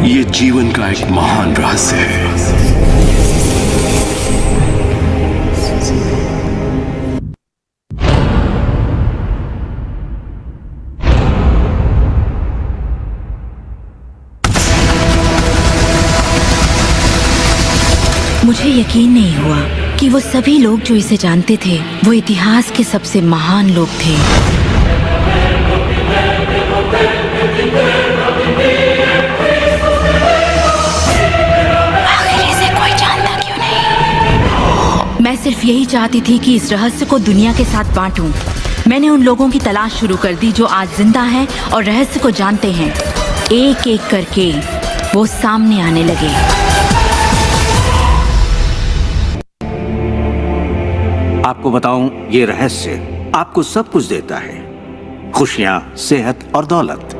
ये जीवन का एक महान रहस्य है। मुझे यकीन नहीं हुआ कि वो सभी लोग जो इसे जानते थे वो इतिहास के सबसे महान लोग थे। आखिर इसे कोई जानता क्यों नहीं? मैं सिर्फ यही चाहती थी कि इस रहस्य को दुनिया के साथ बांटूं। मैंने उन लोगों की तलाश शुरू कर दी जो आज जिंदा हैं और रहस्य को जानते हैं। एक एक करके वो सामने आने लगे। आपको बताऊं, ये रहस्य आपको सब कुछ देता है, खुशियां, सेहत और दौलत।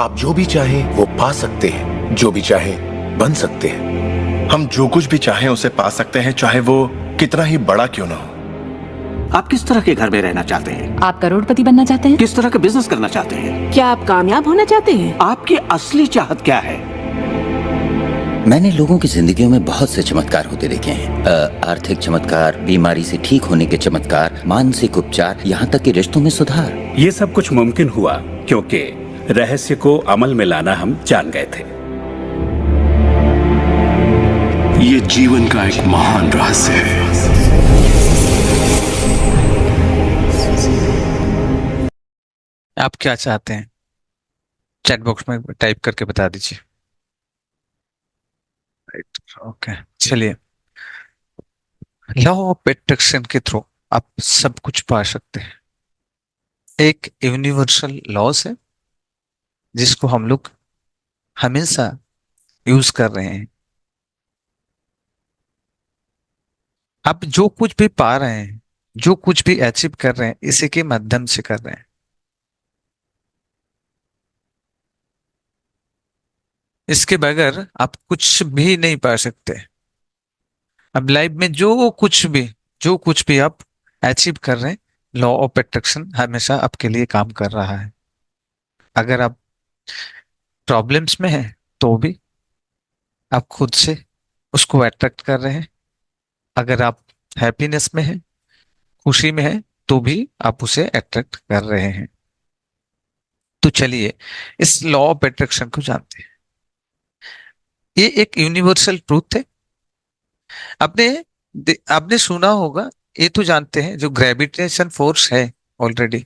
आप जो भी चाहें वो पा सकते हैं, जो भी चाहें बन सकते हैं। हम जो कुछ भी चाहें उसे पा सकते हैं, चाहे वो कितना ही बड़ा क्यों ना हो। आप किस तरह के घर में रहना चाहते हैं? आप करोड़पति बनना चाहते हैं? किस तरह का बिजनेस करना चाहते हैं? क्या आप कामयाब होना चाहते हैं? आपकी असली चाहत क्या है? मैंने लोगों की जिंदगियों में बहुत से चमत्कार होते देखे हैं। आर्थिक चमत्कार, बीमारी से ठीक होने के चमत्कार, मानसिक उपचार, यहाँ तक कि रिश्तों में सुधार। ये सब कुछ मुमकिन हुआ क्योंकि रहस्य को अमल में लाना हम जान गए थे। ये जीवन का एक महान रहस्य है। आप क्या चाहते हैं? चैट बॉक्स में टाइप करके बता दीजिए। ओके, चलिए। लॉ ऑफ अट्रैक्शन के थ्रू आप सब कुछ पा सकते हैं। एक यूनिवर्सल लॉस है जिसको हम लोग हमेशा यूज कर रहे हैं। आप जो कुछ भी पा रहे हैं, जो कुछ भी अचीव कर रहे हैं, इसी के माध्यम से कर रहे हैं। इसके बगैर आप कुछ भी नहीं पा सकते। अब लाइफ में जो कुछ भी आप अचीव कर रहे हैं, लॉ ऑफ अट्रैक्शन हमेशा आपके लिए काम कर रहा है। अगर आप प्रॉब्लम्स में हैं तो भी आप खुद से उसको अट्रैक्ट कर रहे हैं। अगर आप हैप्पीनेस में हैं, खुशी में हैं, तो भी आप उसे अट्रैक्ट कर रहे हैं। तो चलिए इस लॉ ऑफ अट्रैक्शन को जानते हैं। ये एक यूनिवर्सल ट्रूथ है। आपने आपने सुना होगा, ये तो जानते हैं, जो ग्रेविटेशन फोर्स है ऑलरेडी,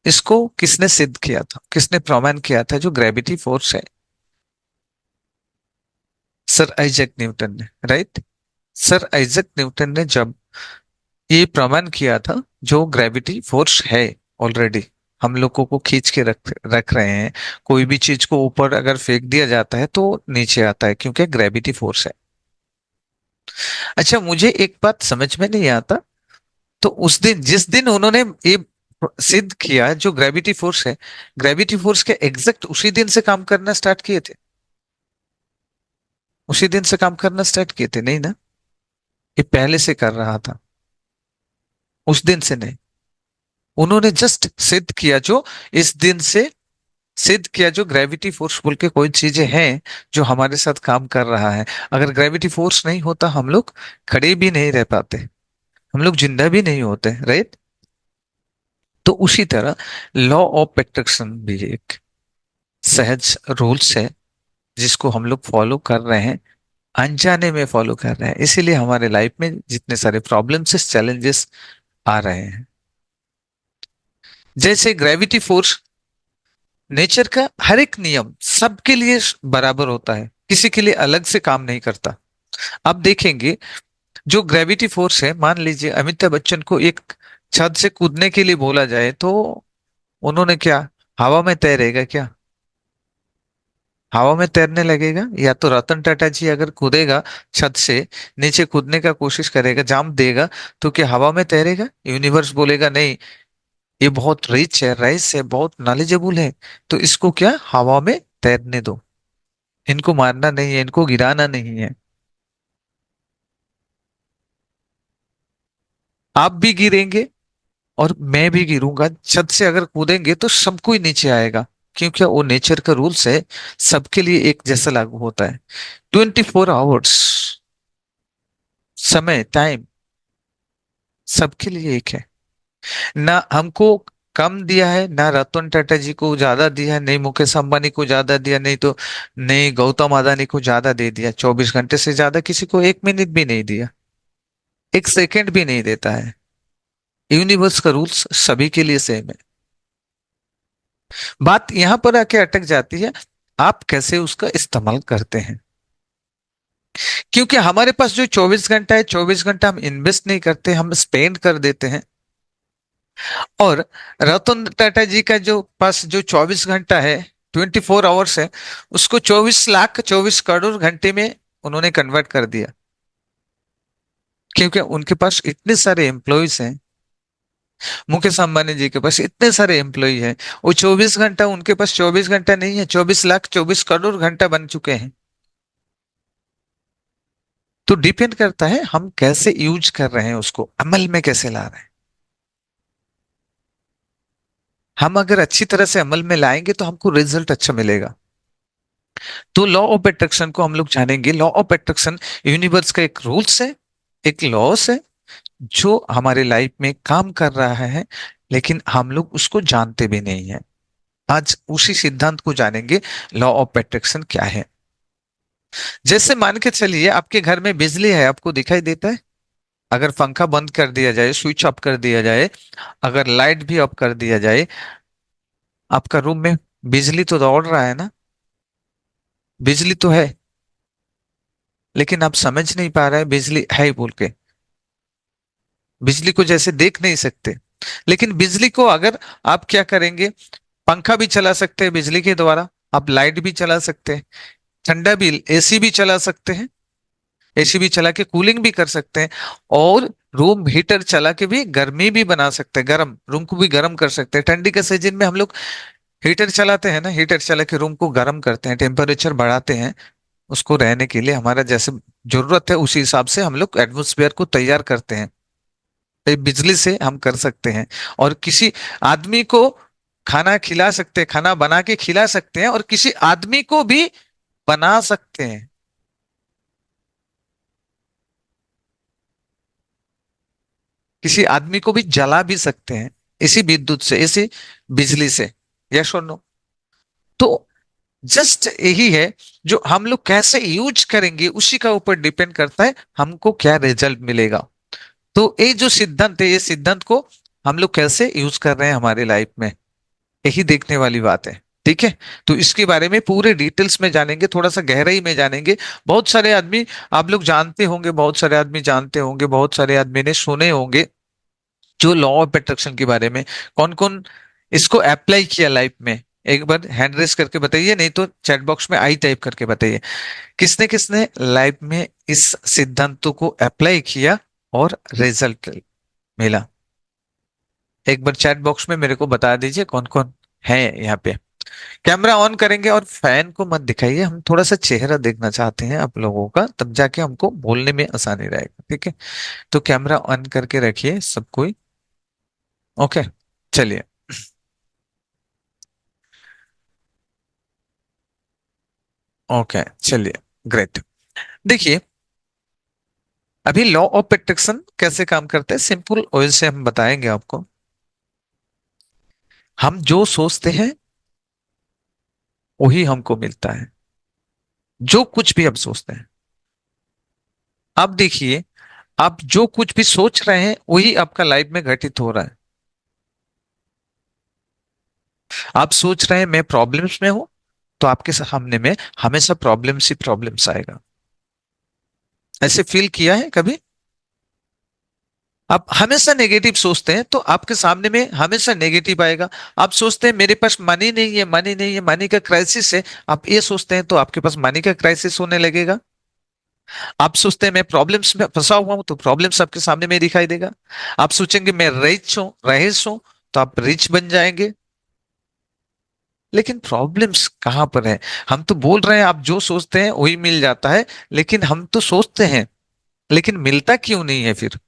इसको किसने सिद्ध किया था, किसने प्रमाण किया था? जो ग्रेविटी फोर्स है, सर आइजैक न्यूटन ने, राइट? सर आइजैक न्यूटन ने जब ये प्रमाण किया था, जो ग्रेविटी फोर्स है ऑलरेडी हम लोगों को खींच के रख रहे हैं। कोई भी चीज को ऊपर अगर फेंक दिया जाता है तो नीचे आता है, क्योंकि ग्रेविटी फोर्स है। अच्छा, मुझे एक बात समझ में नहीं आता, तो उस दिन, जिस दिन उन्होंने ये सिद्ध किया, जो ग्रेविटी फोर्स है, ग्रेविटी फोर्स के एग्जैक्ट उसी दिन से काम करना स्टार्ट किए थे? उसी दिन से काम करना स्टार्ट किए थे? नहीं ना, ये पहले से कर रहा था, उस दिन से नहीं। उन्होंने जस्ट सिद्ध किया, जो इस दिन से सिद्ध किया, जो ग्रेविटी फोर्स बोल के कोई चीजें हैं जो हमारे साथ काम कर रहा है। अगर ग्रेविटी फोर्स नहीं होता, हम लोग खड़े भी नहीं रह पाते, हम लोग जिंदा भी नहीं होते, राइट? तो उसी तरह लॉ ऑफ अट्रैक्शन भी एक सहज रूल्स है जिसको हम लोग फॉलो कर रहे हैं, अनजाने में फॉलो कर रहे हैं। इसीलिए हमारे लाइफ में जितने सारे प्रॉब्लम्स, चैलेंजेस आ रहे हैं। जैसे ग्रेविटी फोर्स, नेचर का हर एक नियम सबके लिए बराबर होता है, किसी के लिए अलग से काम नहीं करता। आप देखेंगे, जो ग्रेविटी फोर्स है, मान लीजिए अमिताभ बच्चन को एक छत से कूदने के लिए बोला जाए, तो उन्होंने क्या, हवा में तैरेगा क्या? हवा में तैरने लगेगा? या तो रतन टाटा जी अगर कूदेगा छत से, नीचे कूदने का कोशिश करेगा, जाम देगा, तो क्या हवा में तैरेगा? यूनिवर्स बोलेगा नहीं, ये बहुत रिच है, राइस है, बहुत नॉलेजेबल है, तो इसको क्या, हवा में तैरने दो, इनको मारना नहीं है, इनको गिराना नहीं है। आप भी गिरेंगे और मैं भी गिरूंगा, छत से अगर कूदेंगे तो सबको ही नीचे आएगा। क्योंकि वो नेचर का रूल्स है, सबके लिए एक जैसा लागू होता है। 24 आवर्स, समय, टाइम सबके लिए एक है। ना हमको कम दिया है, ना रतन टाटा जी को ज्यादा दिया है, नहीं मुकेश अंबानी को ज्यादा दिया, नहीं तो नहीं गौतम अदानी को ज्यादा दे दिया। 24 घंटे से ज्यादा किसी को 1 मिनट भी नहीं दिया, 1 सेकंड भी नहीं देता है। यूनिवर्स का रूल्स सभी के लिए सेम है। बात यहां पर आके अटक जाती है, आप कैसे उसका इस्तेमाल करते हैं। क्योंकि हमारे पास जो 24 घंटा है, 24 घंटा हम इन्वेस्ट नहीं करते, हम स्पेंड कर देते हैं। और रतन टाटा जी का जो पास जो 24 घंटा है, 24 आवर्स है, उसको 24 लाख 24 करोड़ घंटे में उन्होंने कन्वर्ट कर दिया। क्योंकि उनके पास इतने सारे एम्प्लॉयज हैं, मुकेश अंबानी जी के पास इतने सारे एम्प्लॉय हैं, वो 24 घंटा, उनके पास 24 घंटा नहीं है, 24 लाख 24 करोड़ घंटा बन चुके हैं। तो डिपेंड करता है हम कैसे यूज कर रहे हैं, उसको अमल में कैसे ला रहे हैं। हम अगर अच्छी तरह से अमल में लाएंगे तो हमको रिजल्ट अच्छा मिलेगा। तो लॉ ऑफ अट्रैक्शन को हम लोग जानेंगे। लॉ ऑफ अट्रैक्शन यूनिवर्स का एक रूल्स है, एक लॉस है, जो हमारे लाइफ में काम कर रहा है, लेकिन हम लोग उसको जानते भी नहीं है। आज उसी सिद्धांत को जानेंगे, लॉ ऑफ अट्रैक्शन क्या है। जैसे मान के चलिए आपके घर में बिजली है, आपको दिखाई देता है। अगर पंखा बंद कर दिया जाए, स्विच ऑफ कर दिया जाए, अगर लाइट भी ऑफ कर दिया जाए, आपका रूम में बिजली तो दौड़ रहा है ना, बिजली तो है, लेकिन आप समझ नहीं पा रहे हैं बिजली है बोल के। बिजली को जैसे देख नहीं सकते, लेकिन बिजली को अगर आप क्या करेंगे, पंखा भी चला सकते हैं बिजली के द्वारा, आप लाइट भी चला सकते हैं, ठंडा भी, एसी भी चला सकते हैं, एसी भी चला के कूलिंग भी कर सकते हैं, और रूम हीटर चला के भी गर्मी भी बना सकते हैं, गर्म रूम को भी गर्म कर सकते हैं। ठंडी के सीजन में हम लोग हीटर चलाते हैं ना, हीटर चला के रूम को गर्म करते हैं, टेम्परेचर बढ़ाते हैं, उसको रहने के लिए हमारा जैसे जरूरत है उसी हिसाब से हम लोग एटमोस्फेयर को तैयार करते हैं। तो ये बिजली से हम कर सकते हैं। और किसी आदमी को खाना खिला सकते हैं, खाना बना के खिला सकते हैं, और किसी आदमी को भी बना सकते हैं। किसी आदमी को भी जला भी सकते हैं, इसी विद्युत से, इसी बिजली से। यस और नो? तो जस्ट यही है, जो हम लोग कैसे यूज करेंगे उसी का ऊपर डिपेंड करता है हमको क्या रिजल्ट मिलेगा। तो ये जो सिद्धांत है, ये सिद्धांत को हम लोग कैसे यूज कर रहे हैं हमारे लाइफ में, यही देखने वाली बात है। ठीक है, तो इसके बारे में पूरे डिटेल्स में जानेंगे, थोड़ा सा गहराई में जानेंगे। बहुत सारे आदमी आप लोग जानते होंगे, बहुत सारे आदमी जानते होंगे, बहुत सारे आदमी ने सुने होंगे जो लॉ ऑफ अट्रैक्शन के बारे में। कौन कौन इसको अप्लाई किया लाइफ में, एक बार हैंड रेस करके बताइए, नहीं तो चैट बॉक्स में आई टाइप करके बताइए, किसने किसने लाइफ में इस सिद्धांतों को अप्लाई किया और रिजल्ट मिला। एक बार चैट बॉक्स में मेरे को बता दीजिए कौन कौन है यहाँ पे। कैमरा ऑन करेंगे, और फैन को मत दिखाइए, हम थोड़ा सा चेहरा देखना चाहते हैं आप लोगों का, तब जाके हमको बोलने में आसानी रहेगा। ठीक है, तो कैमरा ऑन करके रखिए सब कोई। ओके, चलिए। ओके, चलिए, ग्रेट। देखिए, अभी लॉ ऑफ अट्रैक्शन कैसे काम करता है, सिंपल वे से हम बताएंगे आपको। हम जो सोचते हैं वही हमको मिलता है, जो कुछ भी हम सोचते हैं। आप देखिए, आप जो कुछ भी सोच रहे हैं वही आपका लाइफ में घटित हो रहा है। आप सोच रहे हैं मैं प्रॉब्लम्स में हूं, तो आपके सामने में हमेशा प्रॉब्लम्स ही प्रॉब्लम्स आएगा। ऐसे फील किया है कभी? आप हमेशा नेगेटिव सोचते हैं तो आपके सामने में हमेशा नेगेटिव आएगा। आप सोचते हैं मेरे पास मनी नहीं है, मनी नहीं है, मनी का क्राइसिस है, आप ये सोचते हैं तो आपके पास मनी का क्राइसिस होने लगेगा। आप सोचते हैं मैं प्रॉब्लम्स में फंसा हुआ हूं, तो प्रॉब्लम्स आपके सामने में दिखाई देगा। आप सोचेंगे मैं रिच हूं, रईस हूं, तो आप रिच बन जाएंगे। लेकिन प्रॉब्लम्स कहां पर है? हम तो बोल रहे हैं आप जो सोचते हैं वही मिल जाता है, लेकिन हम तो सोचते हैं, लेकिन मिलता क्यों नहीं है फिर?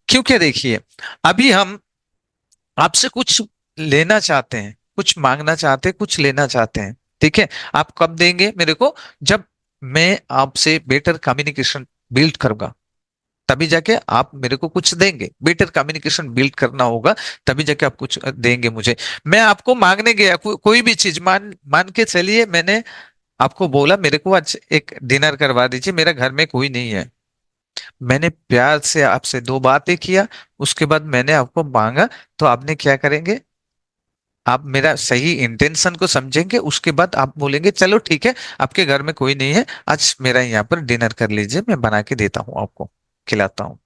क्योंकि देखिए, अभी हम आपसे कुछ लेना चाहते हैं, कुछ मांगना चाहते हैं, कुछ लेना चाहते हैं, ठीक है। आप कब देंगे मेरे को? जब मैं आपसे बेटर कम्युनिकेशन बिल्ड करूंगा, तभी जाके आप मेरे को कुछ देंगे। बेटर कम्युनिकेशन बिल्ड करना होगा, तभी जाके आप कुछ देंगे मुझे। मैं आपको मांगने गया कोई भी चीज, मान मान के चलिए मैंने आपको बोला मेरे को आज एक डिनर करवा दीजिए, मेरा घर में कोई नहीं है। मैंने प्यार से आपसे दो बातें किया, उसके बाद मैंने आपको मांगा, तो आपने क्या करेंगे? आप मेरा सही इंटेंशन को समझेंगे, उसके बाद आप बोलेंगे चलो ठीक है, आपके घर में कोई नहीं है, आज मेरा यहाँ पर डिनर कर लीजिए, मैं बना के देता हूँ आपको, खिलाता हूँ।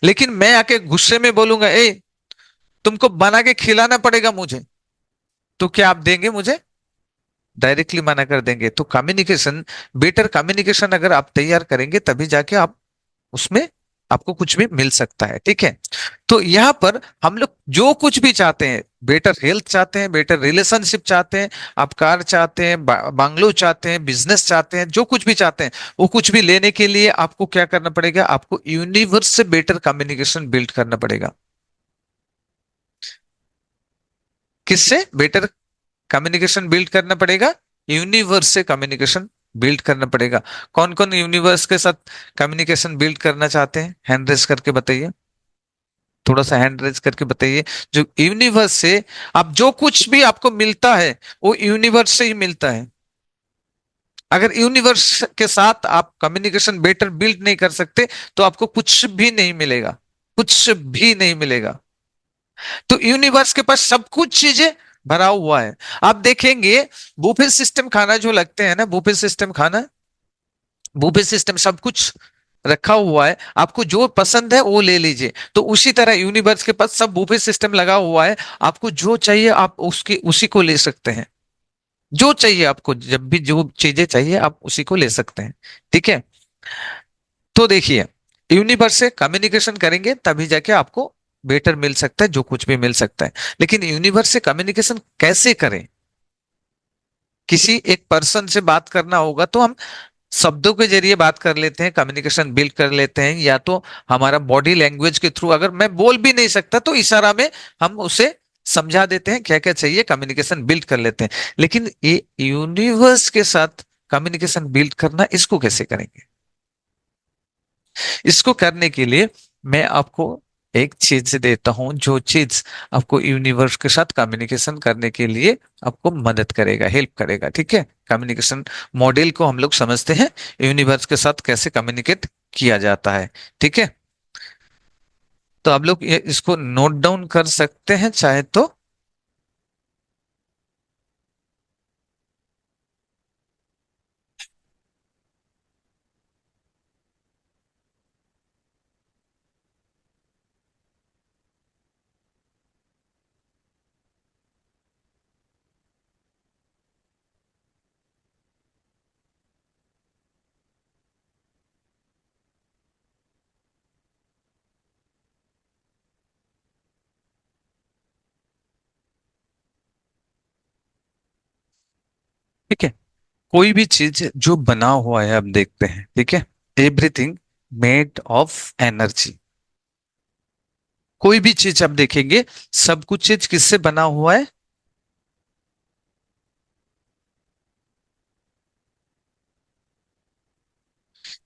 लेकिन मैं आके गुस्से में बोलूंगा, ए तुमको बना के खिलाना पड़ेगा मुझे, तो क्या आप देंगे मुझे? डायरेक्टली मना कर देंगे। तो कम्युनिकेशन, बेटर कम्युनिकेशन अगर आप तैयार करेंगे, तभी जाके आप उसमें आपको कुछ भी मिल सकता है, ठीक है। तो यहाँ पर हम लोग जो कुछ भी चाहते हैं, बेटर हेल्थ चाहते हैं, बेटर रिलेशनशिप चाहते हैं, आप कार चाहते हैं, बंगलो चाहते हैं, बिजनेस चाहते हैं, जो कुछ भी चाहते हैं, वो कुछ भी लेने के लिए आपको क्या करना पड़ेगा? आपको यूनिवर्स से बेटर कम्युनिकेशन बिल्ड करना पड़ेगा। किससे बेटर कम्युनिकेशन बिल्ड करना पड़ेगा? यूनिवर्स से कम्युनिकेशन बिल्ड करना पड़ेगा। कौन कौन यूनिवर्स के साथ कम्युनिकेशन बिल्ड करना चाहते हैं? हैंड रेज करके बताइए, थोड़ा सा हैंड रेज करके बताइए। जो यूनिवर्स से आप जो कुछ भी आपको मिलता है, वो यूनिवर्स से ही मिलता है। अगर यूनिवर्स के साथ आप कम्युनिकेशन बेटर बिल्ड नहीं कर सकते, तो आपको कुछ भी नहीं मिलेगा, कुछ भी नहीं मिलेगा। तो यूनिवर्स के पास सब कुछ चीजें भरा हुआ है। आप देखेंगे बुफे सिस्टम खाना जो लगते हैं ना, बुफे सिस्टम खाना, बुफे सिस्टम सब कुछ रखा हुआ है, आपको जो पसंद है वो ले लीजिए। तो उसी तरह यूनिवर्स के पास सब बुफे सिस्टम लगा हुआ है, आपको जो चाहिए आप उसकी उसी को ले सकते हैं। जो चाहिए आपको, जब भी जो चीजें चाहिए आप उसी को ले सकते हैं, ठीक है। तो देखिए, यूनिवर्स से कम्युनिकेशन करेंगे तभी जाके आपको बेटर मिल सकता है, जो कुछ भी मिल सकता है। लेकिन यूनिवर्स से कम्युनिकेशन कैसे करें? किसी एक पर्सन से बात करना होगा तो हम शब्दों के जरिए बात कर लेते हैं, कम्युनिकेशन बिल्ड कर लेते हैं, या तो हमारा बॉडी लैंग्वेज के थ्रू, अगर मैं बोल भी नहीं सकता तो इशारा में हम उसे समझा देते हैं क्या क्या चाहिए, कम्युनिकेशन बिल्ड कर लेते हैं। लेकिन ये यूनिवर्स के साथ कम्युनिकेशन बिल्ड करना, इसको कैसे करेंगे? इसको करने के लिए मैं आपको एक चीज देता हूं, जो चीज आपको यूनिवर्स के साथ कम्युनिकेशन करने के लिए आपको मदद करेगा, हेल्प करेगा, ठीक है। कम्युनिकेशन मॉडल को हम लोग समझते हैं, यूनिवर्स के साथ कैसे कम्युनिकेट किया जाता है, ठीक है। तो आप लोग इसको नोट डाउन कर सकते हैं चाहे तो। ठीक है, कोई भी चीज जो बना हुआ है अब देखते हैं, ठीक है। Everything made of energy. कोई भी चीज आप देखेंगे, सब कुछ चीज किससे बना हुआ है?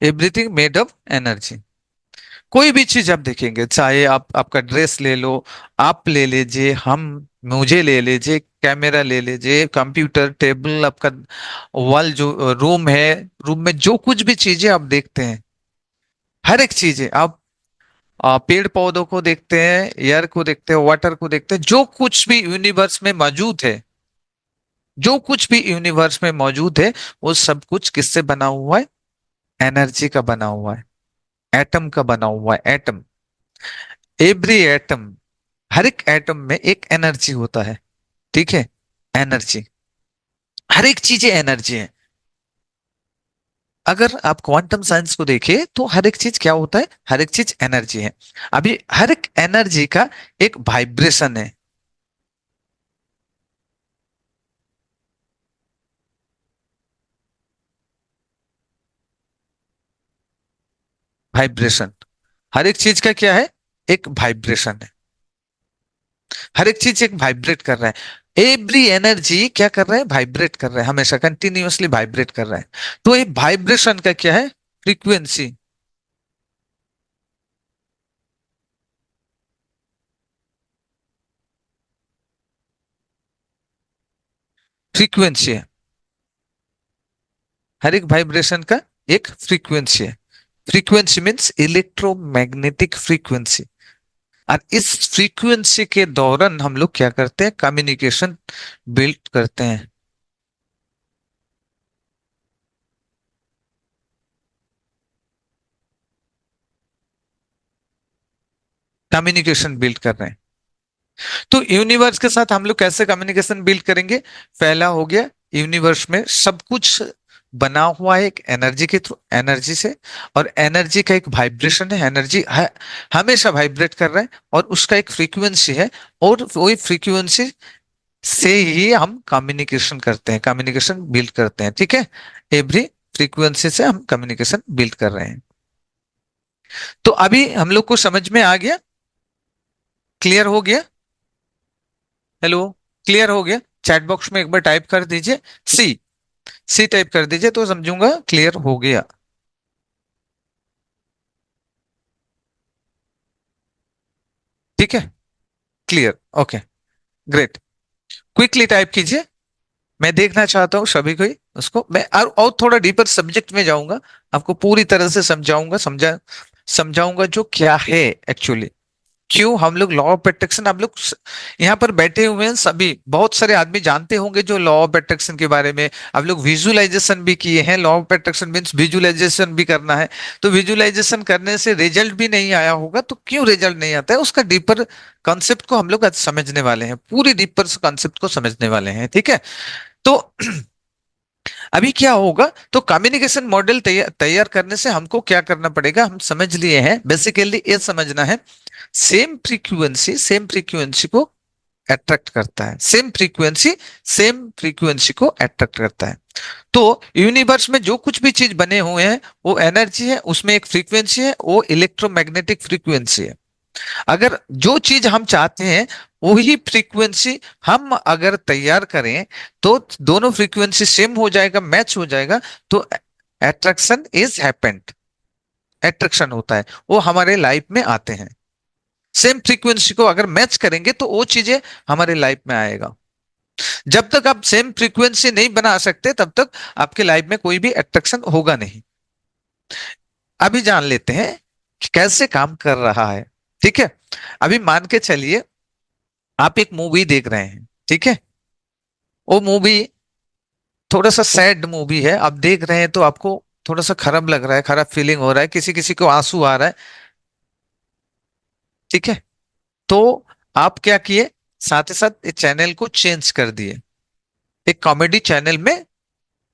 Everything made of energy. कोई भी चीज आप देखेंगे, चाहे आप आपका ड्रेस ले लो, आप ले लीजिए, हम मुझे ले लीजिए, कैमरा ले लीजिए, कंप्यूटर, टेबल, आपका वॉल, जो रूम है, रूम में जो कुछ भी चीजें आप देखते हैं, हर एक चीजें आप पेड़ पौधों को देखते हैं, एयर को देखते हैं, वाटर को देखते हैं, जो कुछ भी यूनिवर्स में मौजूद है, जो कुछ भी यूनिवर्स में मौजूद है, वो सब कुछ किससे बना हुआ है? एनर्जी का बना हुआ है, एटम का बना हुआ है। एटम, एवरी एटम, हर एक एटम में एक एनर्जी होता है, ठीक है। एनर्जी, हर एक चीजें एनर्जी है। अगर आप क्वांटम साइंस को देखें तो हर एक चीज क्या होता है? हर एक चीज एनर्जी है। अभी हर एक एनर्जी का एक वाइब्रेशन है, वाइब्रेशन। हर एक चीज का क्या है? एक वाइब्रेशन है। हर एक चीज एक वाइब्रेट कर रहा है। एवरी एनर्जी क्या कर रहा है, वाइब्रेट कर रहा है, हमेशा कंटिन्यूअसली वाइब्रेट कर रहा है। तो ये वाइब्रेशन का क्या है, फ्रीक्वेंसी। फ्रीक्वेंसी है, हर एक वाइब्रेशन का एक फ्रीक्वेंसी है। Frequency means electromagnetic frequency. और इस फ्रीक्वेंसी के दौरान हम लोग क्या करते हैं, कम्युनिकेशन बिल्ड करते हैं। कम्युनिकेशन बिल्ड कर रहे हैं। तो यूनिवर्स के साथ हम लोग कैसे कम्युनिकेशन बिल्ड करेंगे? पहला हो गया, यूनिवर्स में सब कुछ बना हुआ है एक एनर्जी के थ्रू, एनर्जी से। और एनर्जी का एक वाइब्रेशन है, एनर्जी है हमेशा वाइब्रेट कर रहा है, और उसका एक फ्रीक्वेंसी है, और वही फ्रीक्वेंसी से ही हम कम्युनिकेशन करते हैं, कम्युनिकेशन बिल्ड करते हैं। ठीक है, एवरी फ्रीक्वेंसी से हम कम्युनिकेशन बिल्ड कर रहे हैं। तो अभी हम लोग को समझ में आ गया, क्लियर हो गया? हेलो, क्लियर हो गया? चैट बॉक्स में एक बार टाइप कर दीजिए सी, सी टाइप कर दीजिए तो समझूंगा क्लियर हो गया। ठीक है, clear, okay, great. Quickly type कीजिए, मैं देखना चाहता हूं सभी को ही उसको। मैं और थोड़ा डीपर सब्जेक्ट में जाऊंगा, आपको पूरी तरह से समझाऊंगा, समझाऊंगा जो क्या है एक्चुअली, क्यों हम लोग लॉ ऑफ अट्रैक्शन, आप लोग यहाँ पर बैठे हुए हैं सभी, बहुत सारे आदमी जानते होंगे जो लॉ ऑफ अट्रैक्शन के बारे में। आप लोग विजुअलाइजेशन भी किए हैं, law of attraction means visualisation भी करना है। तो विजुअलाइजेशन करने से रिजल्ट भी नहीं आया होगा, तो क्यों रिजल्ट नहीं आता है, उसका डीपर कॉन्सेप्ट को हम लोग आज समझने वाले हैं, पूरी डीपर कॉन्सेप्ट को समझने वाले हैं। ठीक है, तो अभी क्या होगा, तो कम्युनिकेशन मॉडल तैयार करने से हमको क्या करना पड़ेगा, हम समझ लिए हैं। बेसिकली ये समझना है, सेम फ्रीक्वेंसी को अट्रैक्ट करता है, सेम फ्रीक्वेंसी को अट्रैक्ट करता है। तो यूनिवर्स में जो कुछ भी चीज बने हुए हैं वो एनर्जी है, उसमें एक फ्रीक्वेंसी है, वो इलेक्ट्रोमैग्नेटिक फ्रीक्वेंसी है। अगर जो चीज हम चाहते हैं वही फ्रीक्वेंसी हम अगर तैयार करें तो दोनों फ्रीक्वेंसी सेम हो जाएगा, मैच हो जाएगा, तो अट्रैक्शन इज हैपेंड, अट्रैक्शन होता है, वो हमारे लाइफ में आते हैं। सेम फ्रीक्वेंसी को अगर मैच करेंगे तो वो चीजें हमारे लाइफ में आएगा। जब तक आप सेम फ्रीक्वेंसी नहीं बना सकते तब तक आपके लाइफ में कोई भी अट्रैक्शन होगा नहीं। अभी जान लेते हैं कि कैसे काम कर रहा है। ठीक है, अभी मान के चलिए आप एक मूवी देख रहे हैं, ठीक है, वो मूवी थोड़ा सा सैड मूवी है, आप देख रहे हैं तो आपको थोड़ा सा खराब लग रहा है, खराब फीलिंग हो रहा है, किसी किसी को आंसू आ रहा है। ठीक है, तो आप क्या किए, साथ ही साथ चैनल को चेंज कर दिए, एक कॉमेडी चैनल में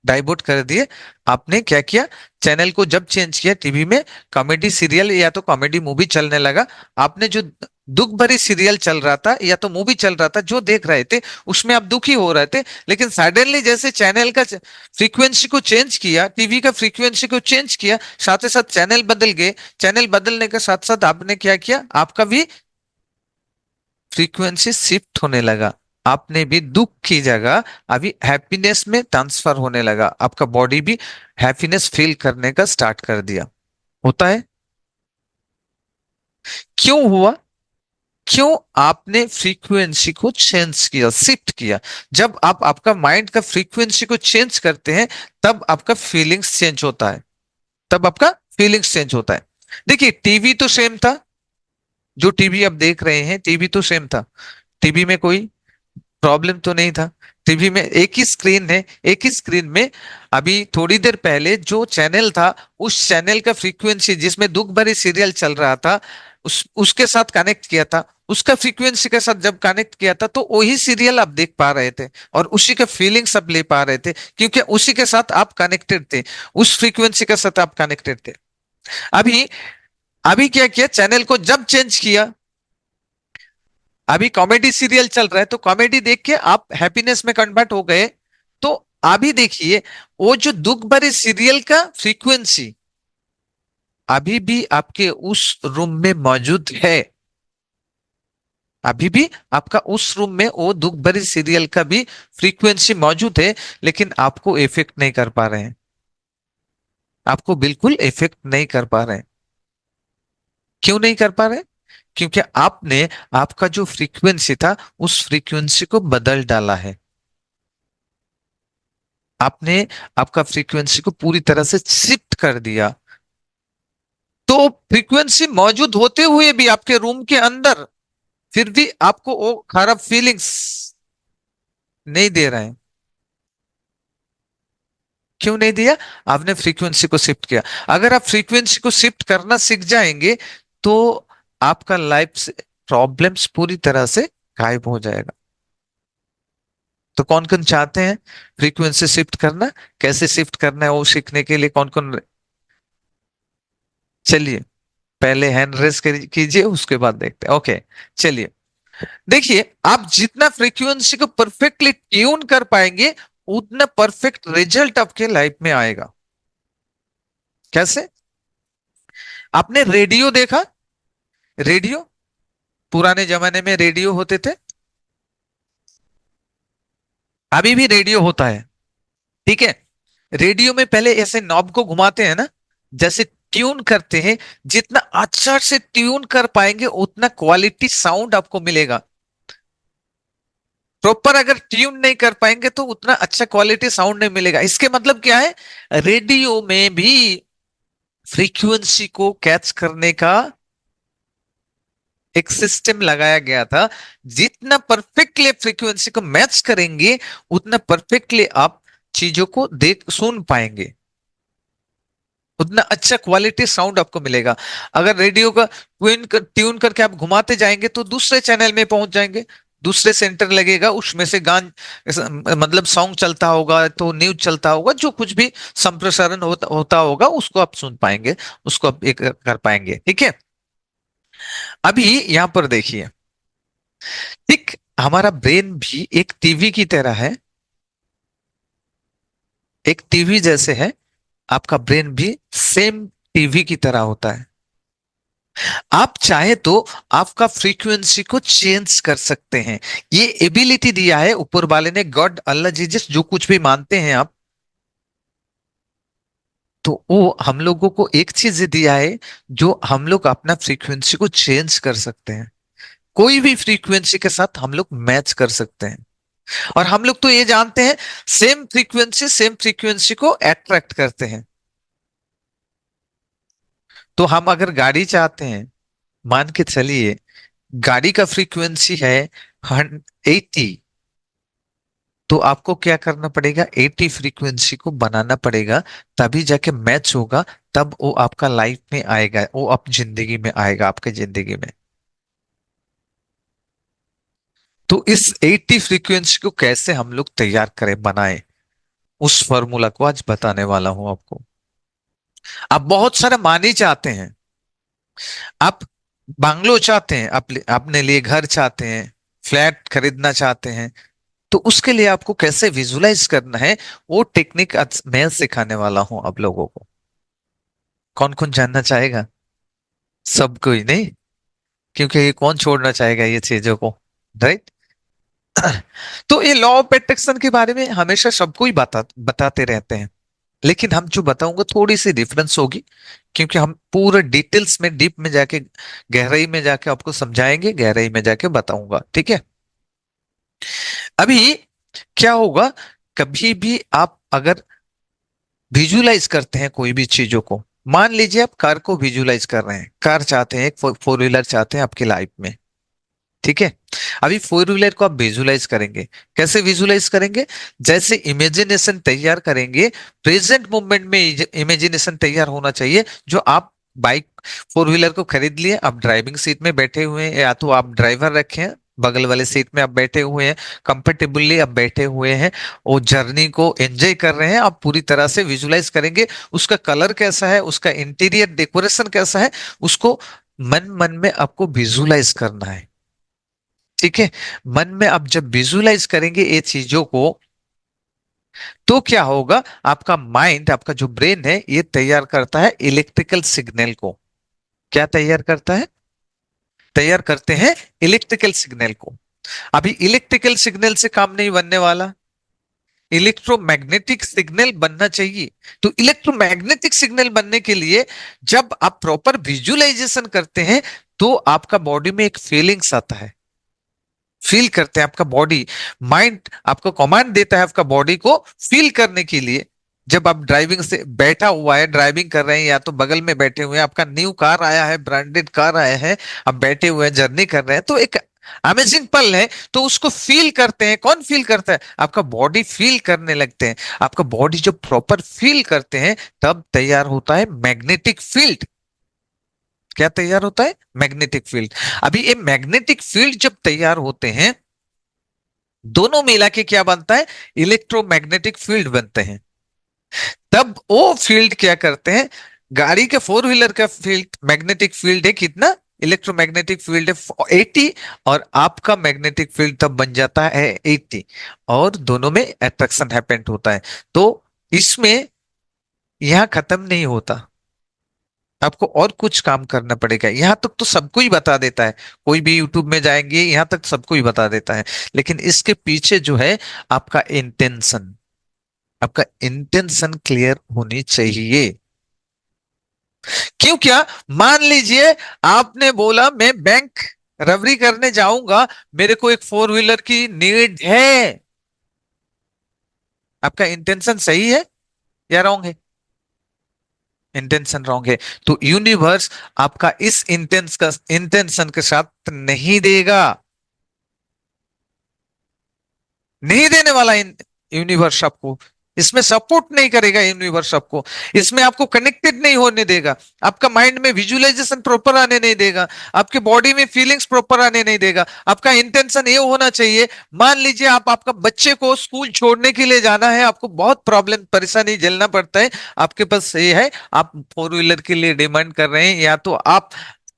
डाइवर्ट कर दिए। आपने क्या किया, चैनल को जब चेंज किया, टीवी में कॉमेडी सीरियल या तो कॉमेडी मूवी चलने लगा। आपने जो दुख भरी सीरियल चल रहा था या तो मूवी चल रहा था जो देख रहे थे उसमें आप दुखी हो रहे थे, लेकिन सडनली जैसे चैनल का फ्रीक्वेंसी को चेंज किया, टीवी का फ्रीक्वेंसी को चेंज किया, साथ ही साथ चैनल बदल गए। चैनल बदलने के साथ साथ आपने क्या किया, आपका भी फ्रीक्वेंसी शिफ्ट होने लगा, आपने भी दुख की जगह अभी हैप्पीनेस में ट्रांसफर होने लगा, आपका बॉडी भी हैप्पीनेस फील करने का स्टार्ट कर दिया। होता है, क्यों हुआ, क्यों? आपने फ्रीक्वेंसी को चेंज किया, शिफ्ट किया। जब आप आपका माइंड का फ्रीक्वेंसी को चेंज करते हैं तब आपका फीलिंग्स चेंज होता है, तब आपका फीलिंग्स चेंज होता है। देखिए टीवी तो सेम था, जो टीवी आप देख रहे हैं टीवी तो सेम था, टीवी में कोई प्रॉब्लम तो नहीं था। टीवी में एक ही स्क्रीन है, एक ही स्क्रीन में अभी थोड़ी देर पहले जो चैनल था उस चैनल का फ्रीक्वेंसी जिसमें दुख भरी सीरियल चल रहा था उसके साथ कनेक्ट किया था, उसका फ्रीक्वेंसी के साथ जब कनेक्ट किया था तो वही सीरियल आप देख पा रहे थे और उसी का फीलिंग्स आप ले पा रहे थे, क्योंकि उसी के साथ आप कनेक्टेड थे, उस फ्रीक्वेंसी के साथ आप कनेक्टेड थे। अभी अभी क्या किया, चैनल को जब चेंज किया, अभी कॉमेडी सीरियल चल रहा है तो कॉमेडी देख के आप हैप्पीनेस में कन्वर्ट हो गए। तो अभी देखिए वो जो दुख भरे सीरियल का फ्रीक्वेंसी अभी भी आपके उस रूम में मौजूद है, अभी भी आपका उस रूम में वो दुख भरी सीरियल का भी फ्रीक्वेंसी मौजूद है, लेकिन आपको इफेक्ट नहीं कर पा रहे हैं, आपको बिल्कुल इफेक्ट नहीं कर पा रहे हैं। क्यों नहीं कर पा रहे? क्योंकि आपने आपका जो फ्रीक्वेंसी था उस फ्रीक्वेंसी को बदल डाला है। आपने आपका फ्रीक्वेंसी को पूरी तरह से शिफ्ट कर दिया। तो फ्रीक्वेंसी मौजूद होते हुए भी आपके रूम के अंदर फिर भी आपको वो खराब फीलिंग्स नहीं दे रहे हैं। क्यों नहीं दिया? आपने फ्रीक्वेंसी को शिफ्ट किया। अगर आप फ्रीक्वेंसी को शिफ्ट करना सीख जाएंगे तो आपका लाइफ से प्रॉब्लम्स पूरी तरह से गायब हो जाएगा। तो कौन कौन चाहते हैं फ्रीक्वेंसी शिफ्ट करना? कैसे शिफ्ट करना है वो सीखने के लिए कौन कौन? चलिए पहले हैंड रेस कीजिए, उसके बाद देखते हैं। ओके चलिए, देखिए आप जितना फ्रीक्वेंसी को परफेक्टली ट्यून कर पाएंगे उतना परफेक्ट रिजल्ट आपके लाइफ में आएगा। कैसे? आपने रेडियो देखा? रेडियो, पुराने जमाने में रेडियो होते थे, अभी भी रेडियो होता है, ठीक है। रेडियो में पहले ऐसे नॉब को घुमाते हैं ना, जैसे ट्यून करते हैं, जितना अच्छा से ट्यून कर पाएंगे उतना क्वालिटी साउंड आपको मिलेगा। प्रॉपर अगर ट्यून नहीं कर पाएंगे तो उतना अच्छा क्वालिटी साउंड नहीं मिलेगा। इसके मतलब क्या है? रेडियो में भी फ्रीक्वेंसी को कैच करने का एक सिस्टम लगाया गया था। जितना परफेक्टली फ्रीक्वेंसी को मैच करेंगे उतना परफेक्टली आप चीजों को देख सुन पाएंगे, उतना अच्छा क्वालिटी साउंड आपको मिलेगा। अगर रेडियो का ट्यून करके आप घुमाते जाएंगे तो दूसरे चैनल में पहुंच जाएंगे, दूसरे सेंटर लगेगा, उसमें से गान मतलब सॉन्ग चलता होगा, तो न्यूज चलता होगा, जो कुछ भी संप्रसारण होता होगा उसको आप सुन पाएंगे, उसको आप एक कर पाएंगे, ठीक है। अभी यहां पर देखिए, ठीक हमारा ब्रेन भी एक टीवी की तरह है, एक टीवी जैसे है। आपका ब्रेन भी सेम टीवी की तरह होता है। आप चाहे तो आपका फ्रीक्वेंसी को चेंज कर सकते हैं। ये एबिलिटी दिया है ऊपर वाले ने, गॉड, अल्लाह, जीसस, जो कुछ भी मानते हैं आप, तो वो हम लोगों को एक चीज दिया है जो हम लोग अपना फ्रीक्वेंसी को चेंज कर सकते हैं। कोई भी फ्रीक्वेंसी के साथ हम लोग मैच कर सकते हैं। और हम लोग तो ये जानते हैं सेम फ्रीक्वेंसी को अट्रैक्ट करते हैं। तो हम अगर गाड़ी चाहते हैं, मान के चलिए गाड़ी का फ्रीक्वेंसी है 80, तो आपको क्या करना पड़ेगा? 80 फ्रीक्वेंसी को बनाना पड़ेगा, तभी जाके मैच होगा, तब वो आपका लाइफ में आएगा, वो आप जिंदगी में आएगा, आपके जिंदगी में। तो इस 80 फ्रीक्वेंसी को कैसे हम लोग तैयार करें, बनाएं, उस फॉर्मूला को आज बताने वाला हूं आपको। आप बहुत सारे मानी चाहते हैं, आप बंगलो चाहते हैं, आप अपने लिए घर चाहते हैं, फ्लैट खरीदना चाहते हैं, तो उसके लिए आपको कैसे विजुलाइज करना है वो टेक्निक आज मैं सिखाने वाला हूं आप लोगों को। कौन कौन जानना चाहेगा? सब कोई नहीं, क्योंकि ये कौन छोड़ना चाहेगा ये चीजों को, राइट। तो ये लॉ ऑफ अट्रैक्शन के बारे में हमेशा सबको ही बताते रहते हैं, लेकिन हम जो बताऊंगा थोड़ी सी डिफरेंस होगी, क्योंकि हम पूरे डिटेल्स में डीप में जाके गहराई में जाके आपको समझाएंगे, गहराई में जाके बताऊंगा, ठीक है। अभी क्या होगा, कभी भी आप अगर विजुलाइज करते हैं कोई भी चीजों को, मान लीजिए आप कार को विजुलाइज कर रहे हैं, कार चाहते हैं, एक फोर व्हीलर चाहते हैं आपकी लाइफ में, ठीक है। अभी फोर व्हीलर को आप विजुलाइज करेंगे, कैसे विजुलाइज करेंगे? जैसे इमेजिनेशन तैयार करेंगे, प्रेजेंट मोमेंट में इमेजिनेशन तैयार होना चाहिए। जो आप बाइक फोर व्हीलर को खरीद लिए, आप ड्राइविंग सीट में बैठे हुए हैं, या तो आप ड्राइवर रखे हैं, बगल वाले सीट में आप बैठे हुए हैं, कंफर्टेबली आप बैठे हुए हैं, वो जर्नी को एंजॉय कर रहे हैं, आप पूरी तरह से विजुलाइज करेंगे। उसका कलर कैसा है, उसका इंटीरियर डेकोरेशन कैसा है, उसको मन मन में आपको विजुलाइज करना है, ठीक है। मन में आप जब विजुलाइज करेंगे ये चीजों को, तो क्या होगा, आपका माइंड, आपका जो ब्रेन है, ये तैयार करता है इलेक्ट्रिकल सिग्नल को। क्या तैयार करता है? तैयार करते हैं इलेक्ट्रिकल सिग्नल को। अभी इलेक्ट्रिकल सिग्नल से काम नहीं बनने वाला, इलेक्ट्रोमैग्नेटिक सिग्नल बनना चाहिए। तो इलेक्ट्रोमैग्नेटिक सिग्नल बनने के लिए जब आप प्रॉपर विजुअलाइजेशन करते हैं तो आपका बॉडी में एक फीलिंग्स आता है, फील करते हैं। आपका बॉडी, माइंड आपको कमांड देता है आपका बॉडी को फील करने के लिए। जब आप ड्राइविंग से बैठा हुआ है, ड्राइविंग कर रहे हैं, या तो बगल में बैठे हुए हैं, आपका न्यू कार आया है, ब्रांडेड कार आया है, आप बैठे हुए हैं, जर्नी कर रहे हैं, तो एक अमेजिंग पल है, तो उसको फील करते हैं। कौन फील करता है? आपका बॉडी फील करने लगते हैं। आपका बॉडी जब प्रॉपर फील करते हैं तब तैयार होता है मैग्नेटिक फील्ड। क्या तैयार होता है? Magnetic field. अभी ये मैग्नेटिक फील्ड जब तैयार होते हैं, दोनों मिला के क्या बनता है? इलेक्ट्रोमैग्नेटिक फील्ड बनते हैं। तब वो फील्ड क्या करते हैं? गाड़ी के फोर व्हीलर का फील्ड, मैग्नेटिक फील्ड है कितना? इलेक्ट्रोमैग्नेटिक फील्ड है 80, और आपका मैग्नेटिक फील्ड तब बन जाता है 80, और दोनों में अट्रैक्शन हैपेंड होता है। तो इसमें यहां खत्म नहीं होता, आपको और कुछ काम करना पड़ेगा। यहां तक तो सबको ही बता देता है, कोई भी यूट्यूब में जाएंगे यहां तक सबको ही बता देता है, लेकिन इसके पीछे जो है आपका इंटेंशन, आपका इंटेंशन क्लियर होनी चाहिए। क्यों? क्या मान लीजिए आपने बोला मैं बैंक रबरी करने जाऊंगा, मेरे को एक फोर व्हीलर की नीड है। आपका इंटेंशन सही है या रॉन्ग है? इंटेंशन रॉन्ग है, तो यूनिवर्स आपका इस इंटेंशन के साथ नहीं देगा, नहीं देने वाला यूनिवर्स आपको, इसमें सपोर्ट नहीं करेगा यूनिवर्स आपको, इसमें आपको कनेक्टेड नहीं होने देगा, आपका माइंड में विजुअलाइजेशन प्रॉपर आने नहीं देगा, आपके बॉडी में फीलिंग्स प्रॉपर आने नहीं देगा। आपका इंटेंशन ये होना चाहिए, मान लीजिए आपका बच्चे को स्कूल छोड़ने के लिए जाना है, आपको बहुत प्रॉब्लम परेशानी झेलना पड़ता है, आपके पास ये है, आप फोर व्हीलर के लिए डिमांड कर रहे हैं, या तो आप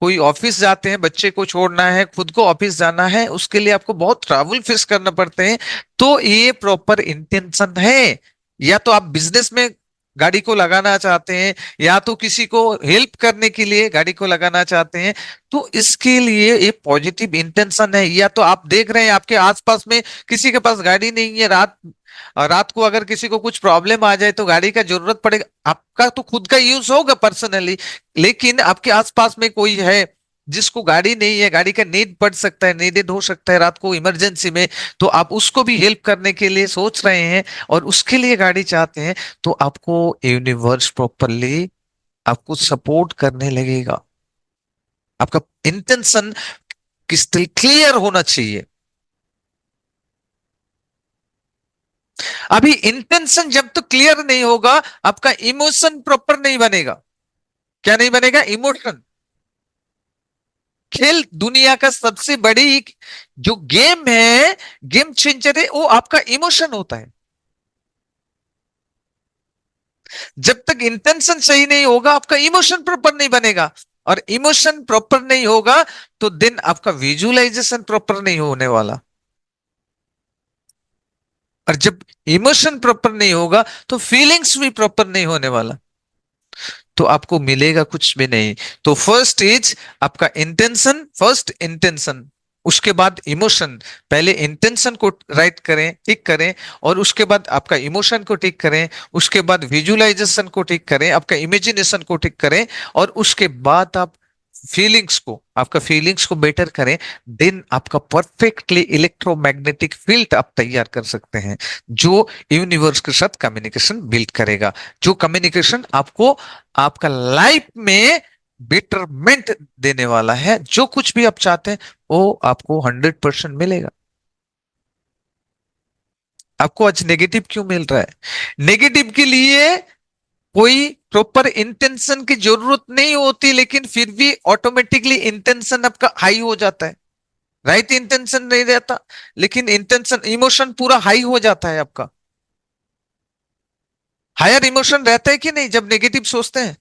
कोई ऑफिस जाते हैं, बच्चे को छोड़ना है, खुद को ऑफिस जाना है, उसके लिए आपको बहुत ट्रैवल फेस करना पड़ते हैं, तो ये प्रॉपर इंटेंशन है। या तो आप बिजनेस में गाड़ी को लगाना चाहते हैं, या तो किसी को हेल्प करने के लिए गाड़ी को लगाना चाहते हैं, तो इसके लिए ये पॉजिटिव इंटेंशन है। या तो आप देख रहे हैं आपके आसपास में किसी के पास गाड़ी नहीं है, रात को अगर किसी को कुछ प्रॉब्लम आ जाए तो गाड़ी का जरूरत पड़ेगा, आपका तो खुद का यूज होगा पर्सनली, लेकिन आपके आसपास में कोई है जिसको गाड़ी नहीं है, गाड़ी का नीड पड़ सकता है, नीडेड हो सकता है रात को इमरजेंसी में, तो आप उसको भी हेल्प करने के लिए सोच रहे हैं और उसके लिए गाड़ी चाहते हैं, तो आपको यूनिवर्स प्रॉपरली आपको सपोर्ट करने लगेगा। आपका इंटेंशन क्रिस्टल क्लियर होना चाहिए। अभी इंटेंशन जब तक क्लियर नहीं होगा, आपका इमोशन प्रॉपर नहीं बनेगा। क्या नहीं बनेगा? इमोशन। खेल दुनिया का सबसे बड़ी जो गेम है, गेम चेंजर है, वो आपका इमोशन होता है। जब तक इंटेंशन सही नहीं होगा, आपका इमोशन प्रॉपर नहीं बनेगा, और इमोशन प्रॉपर नहीं होगा तो दिन आपका विजुअलाइजेशन प्रॉपर नहीं होने वाला, और जब इमोशन प्रॉपर नहीं होगा तो फीलिंग्स भी प्रॉपर नहीं होने वाला, तो आपको मिलेगा कुछ भी नहीं। तो फर्स्ट इज आपका इंटेंशन, फर्स्ट इंटेंशन, उसके बाद इमोशन। पहले इंटेंशन को राइट करें, टिक करें, और उसके बाद आपका इमोशन को टिक करें, उसके बाद विजुअलाइजेशन को टिक करें, आपका इमेजिनेशन को टिक करें, और उसके बाद आप फीलिंग्स को, आपका फीलिंग्स को बेटर करें, देन आपका परफेक्टली इलेक्ट्रोमैग्नेटिक फील्ड आप तैयार कर सकते हैं, जो यूनिवर्स के साथ कम्युनिकेशन बिल्ड करेगा, जो कम्युनिकेशन आपको आपका लाइफ में बेटरमेंट देने वाला है। जो कुछ भी आप चाहते हैं वो आपको 100% मिलेगा। आपको आज नेगेटिव क्यों मिल रहा है? नेगेटिव के लिए कोई प्रॉपर इंटेंशन की जरूरत नहीं होती, लेकिन फिर भी ऑटोमेटिकली इंटेंशन आपका हाई हो जाता है। राइट इंटेंशन नहीं रहता, लेकिन इंटेंशन, इमोशन पूरा हाई हो जाता है आपका। हायर इमोशन रहता है कि नहीं? जब नेगेटिव सोचते हैं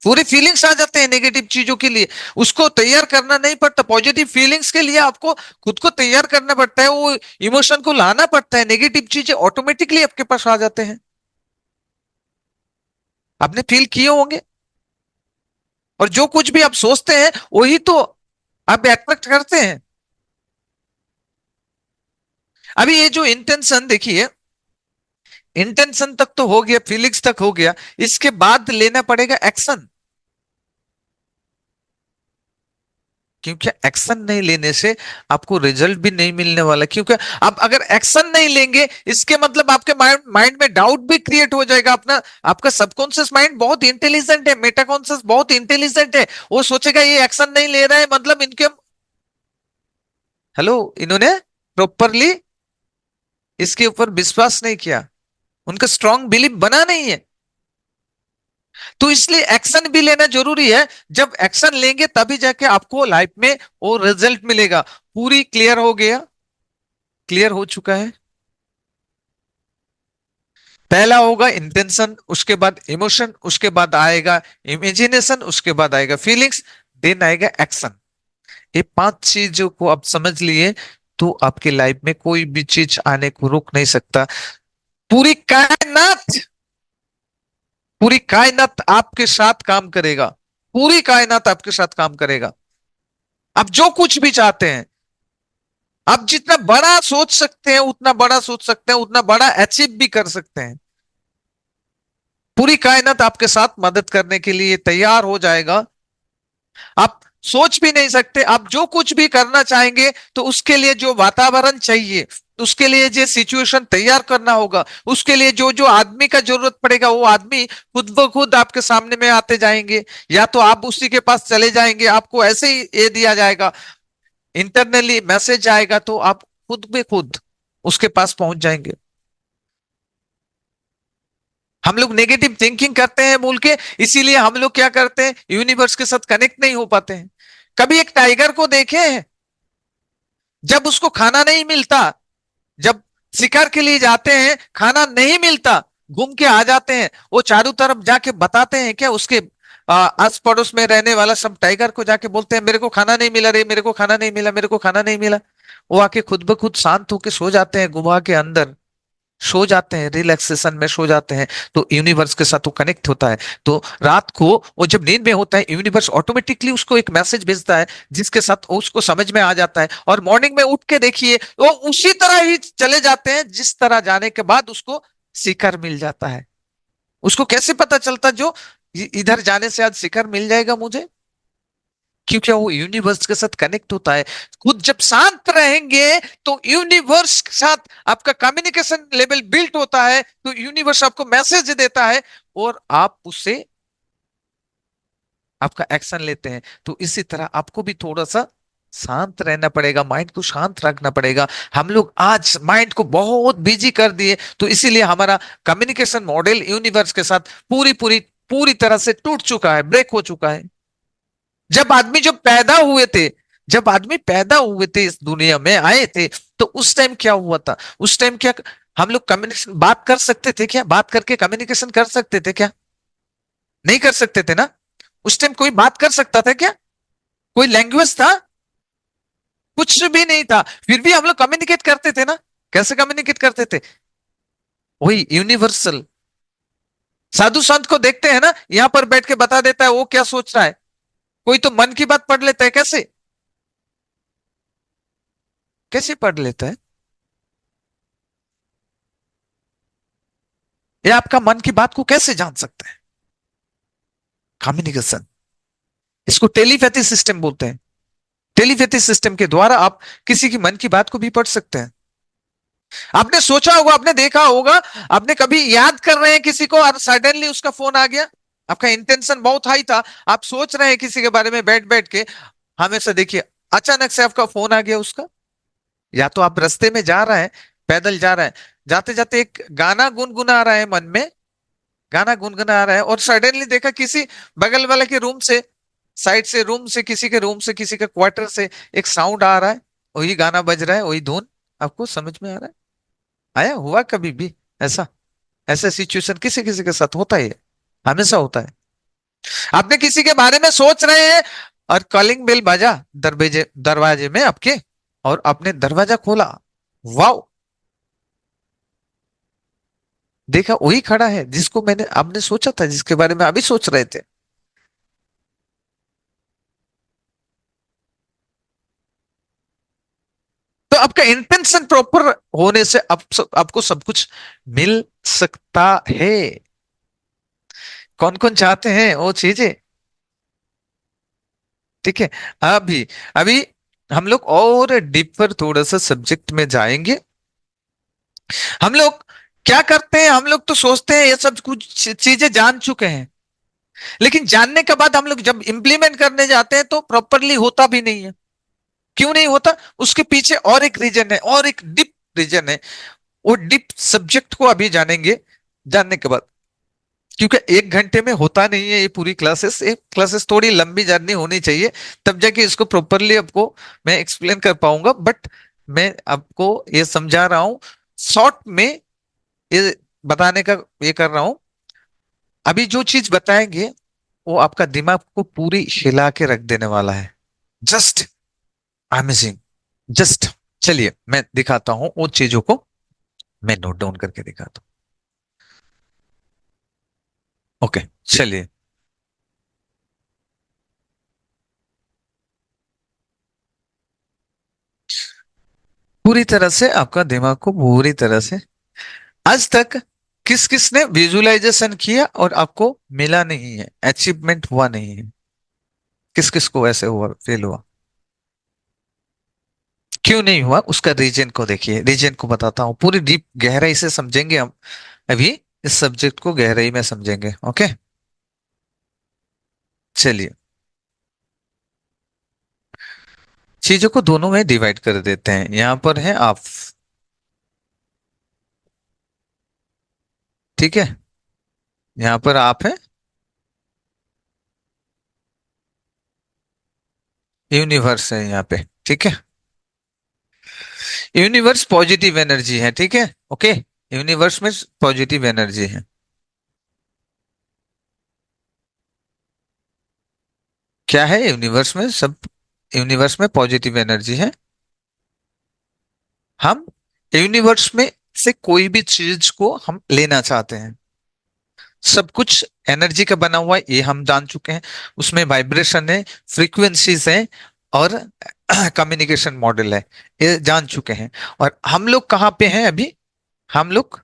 पूरे फीलिंग्स आ जाते हैं नेगेटिव चीजों के लिए, उसको तैयार करना नहीं पड़ता। पॉजिटिव फीलिंग्स के लिए आपको खुद को तैयार करना पड़ता है, वो इमोशन को लाना पड़ता है, नेगेटिव चीजें ऑटोमेटिकली आपके पास आ जाते हैं। आपने फील किए होंगे, और जो कुछ भी आप सोचते हैं वही तो आप अट्रैक्ट करते हैं। अभी ये जो इंटेंशन देखिए, इंटेंशन तक तो हो गया, फीलिंग्स तक हो गया, इसके बाद लेना पड़ेगा एक्शन। क्योंकि एक्शन नहीं लेने से आपको रिजल्ट भी नहीं मिलने वाला। क्योंकि आप अगर एक्शन नहीं लेंगे, इसके मतलब आपके माइंड में डाउट भी क्रिएट हो जाएगा। अपना आपका सबकॉन्शियस माइंड बहुत इंटेलिजेंट है, मेटाकॉन्शियस बहुत इंटेलिजेंट है। वो सोचेगा ये एक्शन नहीं ले रहा है, मतलब इनके, हेलो, इन्होंने प्रॉपरली इसके ऊपर विश्वास नहीं किया, उनका स्ट्रांग बिलीफ बना नहीं है। तो इसलिए एक्शन भी लेना जरूरी है। जब एक्शन लेंगे तभी जाके आपको लाइफ में वो रिजल्ट मिलेगा। पूरी क्लियर हो गया? क्लियर हो चुका है? पहला होगा इंटेंशन, उसके बाद इमोशन, उसके बाद आएगा इमेजिनेशन, उसके बाद आएगा फीलिंग्स, देन आएगा एक्शन। ये 5 चीजों को आप समझ लिए तो आपकी लाइफ में कोई भी चीज आने को रोक नहीं सकता। पूरी कायनात, पूरी कायनात आपके साथ काम करेगा। पूरी कायनात आपके साथ काम करेगा। आप जो कुछ भी चाहते हैं, आप जितना बड़ा सोच सकते हैं उतना बड़ा सोच सकते हैं, उतना बड़ा अचीव भी कर सकते हैं। पूरी कायनात आपके साथ मदद करने के लिए तैयार हो जाएगा। आप सोच भी नहीं सकते, आप जो कुछ भी करना चाहेंगे तो उसके लिए जो वातावरण चाहिए, उसके लिए जो सिचुएशन तैयार करना होगा, उसके लिए जो जो आदमी का जरूरत पड़ेगा, वो आदमी खुद ब खुद आपके सामने में आते जाएंगे, या तो आप उसी के पास चले जाएंगे। आपको ऐसे ही ये दिया जाएगा, इंटरनली मैसेज आएगा तो आप खुद में खुद उसके पास पहुंच जाएंगे। हम लोग नेगेटिव थिंकिंग करते हैं बोल के, इसीलिए हम लोग क्या करते हैं, यूनिवर्स के साथ कनेक्ट नहीं हो पाते हैं। कभी एक टाइगर को देखे हैं, जब उसको खाना नहीं मिलता, जब शिकार के लिए जाते हैं, खाना नहीं मिलता, घूम के आ जाते हैं, वो चारों तरफ जाके बताते हैं क्या, उसके आस पड़ोस में रहने वाला सब टाइगर को जाके बोलते हैं मेरे को खाना नहीं मिला रे, मेरे को खाना नहीं मिला, मेरे को खाना नहीं मिला। वो आके खुद ब खुद शांत होके सो जाते हैं, गुफा के अंदर सो जाते हैं, रिलैक्सेशन में सो जाते हैं। तो यूनिवर्स के साथ वो कनेक्ट होता है। तो रात को वो जब नींद में होता है, यूनिवर्स ऑटोमेटिकली उसको एक मैसेज भेजता है, जिसके साथ वो उसको समझ में आ जाता है। और मॉर्निंग में उठ के देखिए, वो उसी तरह ही चले जाते हैं जिस तरह जाने के बाद उसको शिकार मिल जाता है। उसको कैसे पता चलता जो इधर जाने से आज शिकार मिल जाएगा मुझे? क्योंकि वो यूनिवर्स के साथ कनेक्ट होता है। खुद जब शांत रहेंगे तो यूनिवर्स के साथ आपका कम्युनिकेशन लेवल बिल्ट होता है, तो यूनिवर्स आपको मैसेज देता है और आप उससे आपका एक्शन लेते हैं। तो इसी तरह आपको भी थोड़ा सा शांत रहना पड़ेगा, माइंड को शांत रखना पड़ेगा। हम लोग आज माइंड को बहुत बिजी कर दिए, तो इसीलिए हमारा कम्युनिकेशन मॉडल यूनिवर्स के साथ पूरी पूरी पूरी तरह से टूट चुका है, ब्रेक हो चुका है। जब पैदा हुए थे, जब आदमी पैदा हुए थे, इस दुनिया में आए थे, तो उस टाइम क्या हुआ था? उस टाइम क्या हम लोग कम्युनिकेशन बात कर सकते थे क्या? बात करके कम्युनिकेशन कर सकते थे क्या? नहीं कर सकते थे ना। उस टाइम कोई बात कर सकता था क्या? कोई लैंग्वेज था? कुछ भी नहीं था, फिर भी हम लोग कम्युनिकेट करते थे ना। कैसे कम्युनिकेट करते थे? वही यूनिवर्सल। साधु संत को देखते हैं ना, यहां पर बैठ के बता देता है वो क्या सोच रहा है। कोई तो मन की बात पढ़ लेता है, कैसे कैसे पढ़ लेता है? ये आपका मन की बात को कैसे जान सकता है? कम्युनिकेशन, इसको टेलीपैथी सिस्टम बोलते हैं। टेलीपैथी सिस्टम के द्वारा आप किसी की मन की बात को भी पढ़ सकते हैं। आपने सोचा होगा, आपने देखा होगा, आपने कभी याद कर रहे हैं किसी को और सडनली उसका फोन आ गया। आपका इंटेंशन बहुत हाई था, आप सोच रहे हैं किसी के बारे में बैठ बैठ के, हमेशा देखिए अचानक से आपका फोन आ गया उसका। या तो आप रास्ते में जा रहे हैं, पैदल जा रहे हैं, जाते जाते एक गाना गुनगुना रहा है मन में, गाना गुनगुना रहा है, और सडनली देखा किसी बगल वाले के रूम से, साइड से रूम से, किसी के रूम से, किसी के क्वार्टर से एक साउंड आ रहा है, वही गाना बज रहा है, वही धुन आपको समझ में आ रहा है। आया हुआ कभी भी ऐसा? ऐसा सिचुएशन किसी किसी के साथ होता है, हमेशा होता है। आपने किसी के बारे में सोच रहे हैं और कॉलिंग बेल बजा दरवाजे दरवाजे में आपके, और आपने दरवाजा खोला, वाओ, देखा वही खड़ा है जिसको मैंने आपने सोचा था, जिसके बारे में अभी सोच रहे थे। आपका इंटेंशन प्रॉपर होने से आपको सब कुछ मिल सकता है। कौन कौन चाहते हैं वो चीजें? ठीक है। अभी अभी हम लोग और डीपर थोड़ा सा सब्जेक्ट में जाएंगे। हम लोग क्या करते हैं, हम लोग तो सोचते हैं ये सब कुछ चीजें जान चुके हैं, लेकिन जानने के बाद हम लोग जब इंप्लीमेंट करने जाते हैं तो प्रॉपरली होता भी नहीं है। क्यों नहीं होता? उसके पीछे और एक रीजन है, और एक डीप रीजन है। वो डीप सब्जेक्ट को अभी जानेंगे, जानने के बाद। क्योंकि 1 घंटे में होता नहीं है ये पूरी क्लासेस, एक क्लासेस थोड़ी लंबी जर्नी होनी चाहिए, तब जाके इसको प्रॉपरली आपको मैं एक्सप्लेन कर पाऊंगा। बट मैं आपको ये समझा रहा हूं शॉर्ट में, ये बताने का ये कर रहा हूं। अभी जो चीज बताएंगे वो आपका दिमाग को पूरी हिला के रख देने वाला है। Just amazing, just. चलिए मैं दिखाता हूं वो चीजों को, मैं नोट डाउन करके दिखाता हूं। ओके चलिए। पूरी तरह से आपका दिमाग को पूरी तरह से, आज तक किस किस ने विजुअलाइजेशन किया और आपको मिला नहीं है, अचीवमेंट हुआ नहीं है? किस किस को ऐसे हुआ, फेल हुआ? क्यों नहीं हुआ उसका रीजन को देखिए, रीजन को बताता हूं। पूरी डीप गहराई से समझेंगे हम अभी, इस सब्जेक्ट को गहराई में समझेंगे। ओके चलिए, चीजों को दोनों में डिवाइड कर देते हैं। यहां पर है आप, ठीक है, यहां पर आप है, यूनिवर्स है यहाँ पे, ठीक है। यूनिवर्स पॉजिटिव एनर्जी है, ठीक है। ओके, यूनिवर्स में पॉजिटिव एनर्जी है। क्या है यूनिवर्स में? सब यूनिवर्स में पॉजिटिव एनर्जी है। हम यूनिवर्स में से कोई भी चीज को हम लेना चाहते हैं, सब कुछ एनर्जी का बना हुआ है, ये हम जान चुके हैं। उसमें वाइब्रेशन है, फ्रीक्वेंसीज है, और कम्युनिकेशन मॉडल है, ये जान चुके हैं। और हम लोग कहाँ पे हैं अभी? हम लोग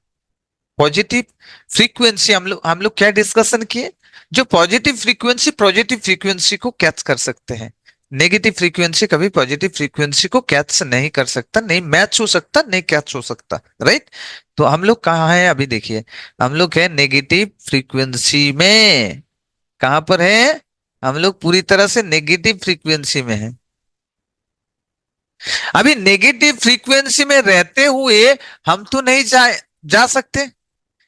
पॉजिटिव फ्रीक्वेंसी, हम लोग क्या डिस्कशन किए? जो पॉजिटिव फ्रीक्वेंसी को कैच कर सकते हैं। नेगेटिव फ्रीक्वेंसी कभी पॉजिटिव फ्रीक्वेंसी को कैच नहीं कर सकता, नहीं मैच हो सकता, नहीं कैच हो सकता, राइट। तो हम लोग कहाँ हैं अभी? देखिए, हम लोग है नेगेटिव फ्रीक्वेंसी में। कहां पर है? हम लोग पूरी तरह से नेगेटिव फ्रीक्वेंसी में है। अभी नेगेटिव फ्रीक्वेंसी में रहते हुए हम तो नहीं जा सकते,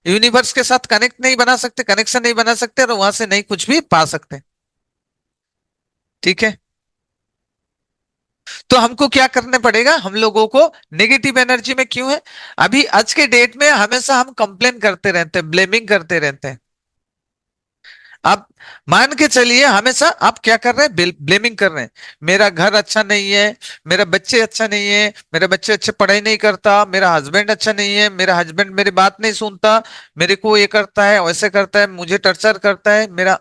यूनिवर्स के साथ कनेक्ट नहीं बना सकते, कनेक्शन नहीं बना सकते, और वहां से नहीं कुछ भी पा सकते, ठीक है। तो हमको क्या करने पड़ेगा? हम लोगों को नेगेटिव एनर्जी में क्यों है? अभी आज के डेट में हमेशा हम कंप्लेन करते रहते हैं, ब्लेमिंग करते रहते हैं। आप मान के चलिए, हमेशा आप क्या कर रहे हैं? ब्लेमिंग कर रहे हैं। मेरा घर अच्छा नहीं है, मेरा बच्चे अच्छा नहीं है, मेरा बच्चे अच्छे पढ़ाई नहीं करता, मेरा हस्बैंड अच्छा नहीं है, मेरा हस्बैंड मेरी बात नहीं सुनता, मेरे को ये करता है, वैसे करता है, मुझे टर्चर करता है, मेरा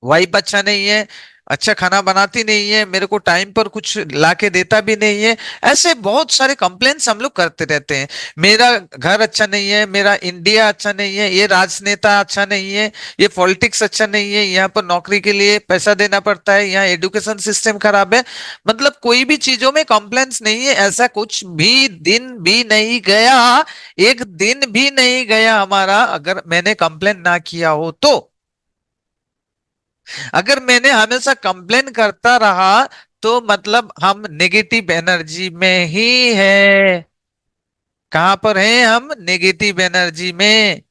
वाइफ अच्छा नहीं है, अच्छा खाना बनाती नहीं है, मेरे को टाइम पर कुछ लाके देता भी नहीं है। ऐसे बहुत सारे कंप्लेंट्स हम लोग करते रहते हैं। मेरा घर अच्छा नहीं है, मेरा इंडिया अच्छा नहीं है, ये राजनेता अच्छा नहीं है, ये पॉलिटिक्स अच्छा नहीं है, यहाँ पर नौकरी के लिए पैसा देना पड़ता है, यहाँ एजुकेशन सिस्टम खराब है। मतलब कोई भी चीजों में कंप्लेंट्स नहीं है। ऐसा कुछ भी दिन भी नहीं गया, एक दिन भी नहीं गया हमारा अगर मैंने कंप्लेन ना किया हो तो। अगर मैंने हमेशा कंप्लेन करता रहा तो मतलब हम नेगेटिव एनर्जी में ही है। कहां पर हैं हम? नेगेटिव एनर्जी में।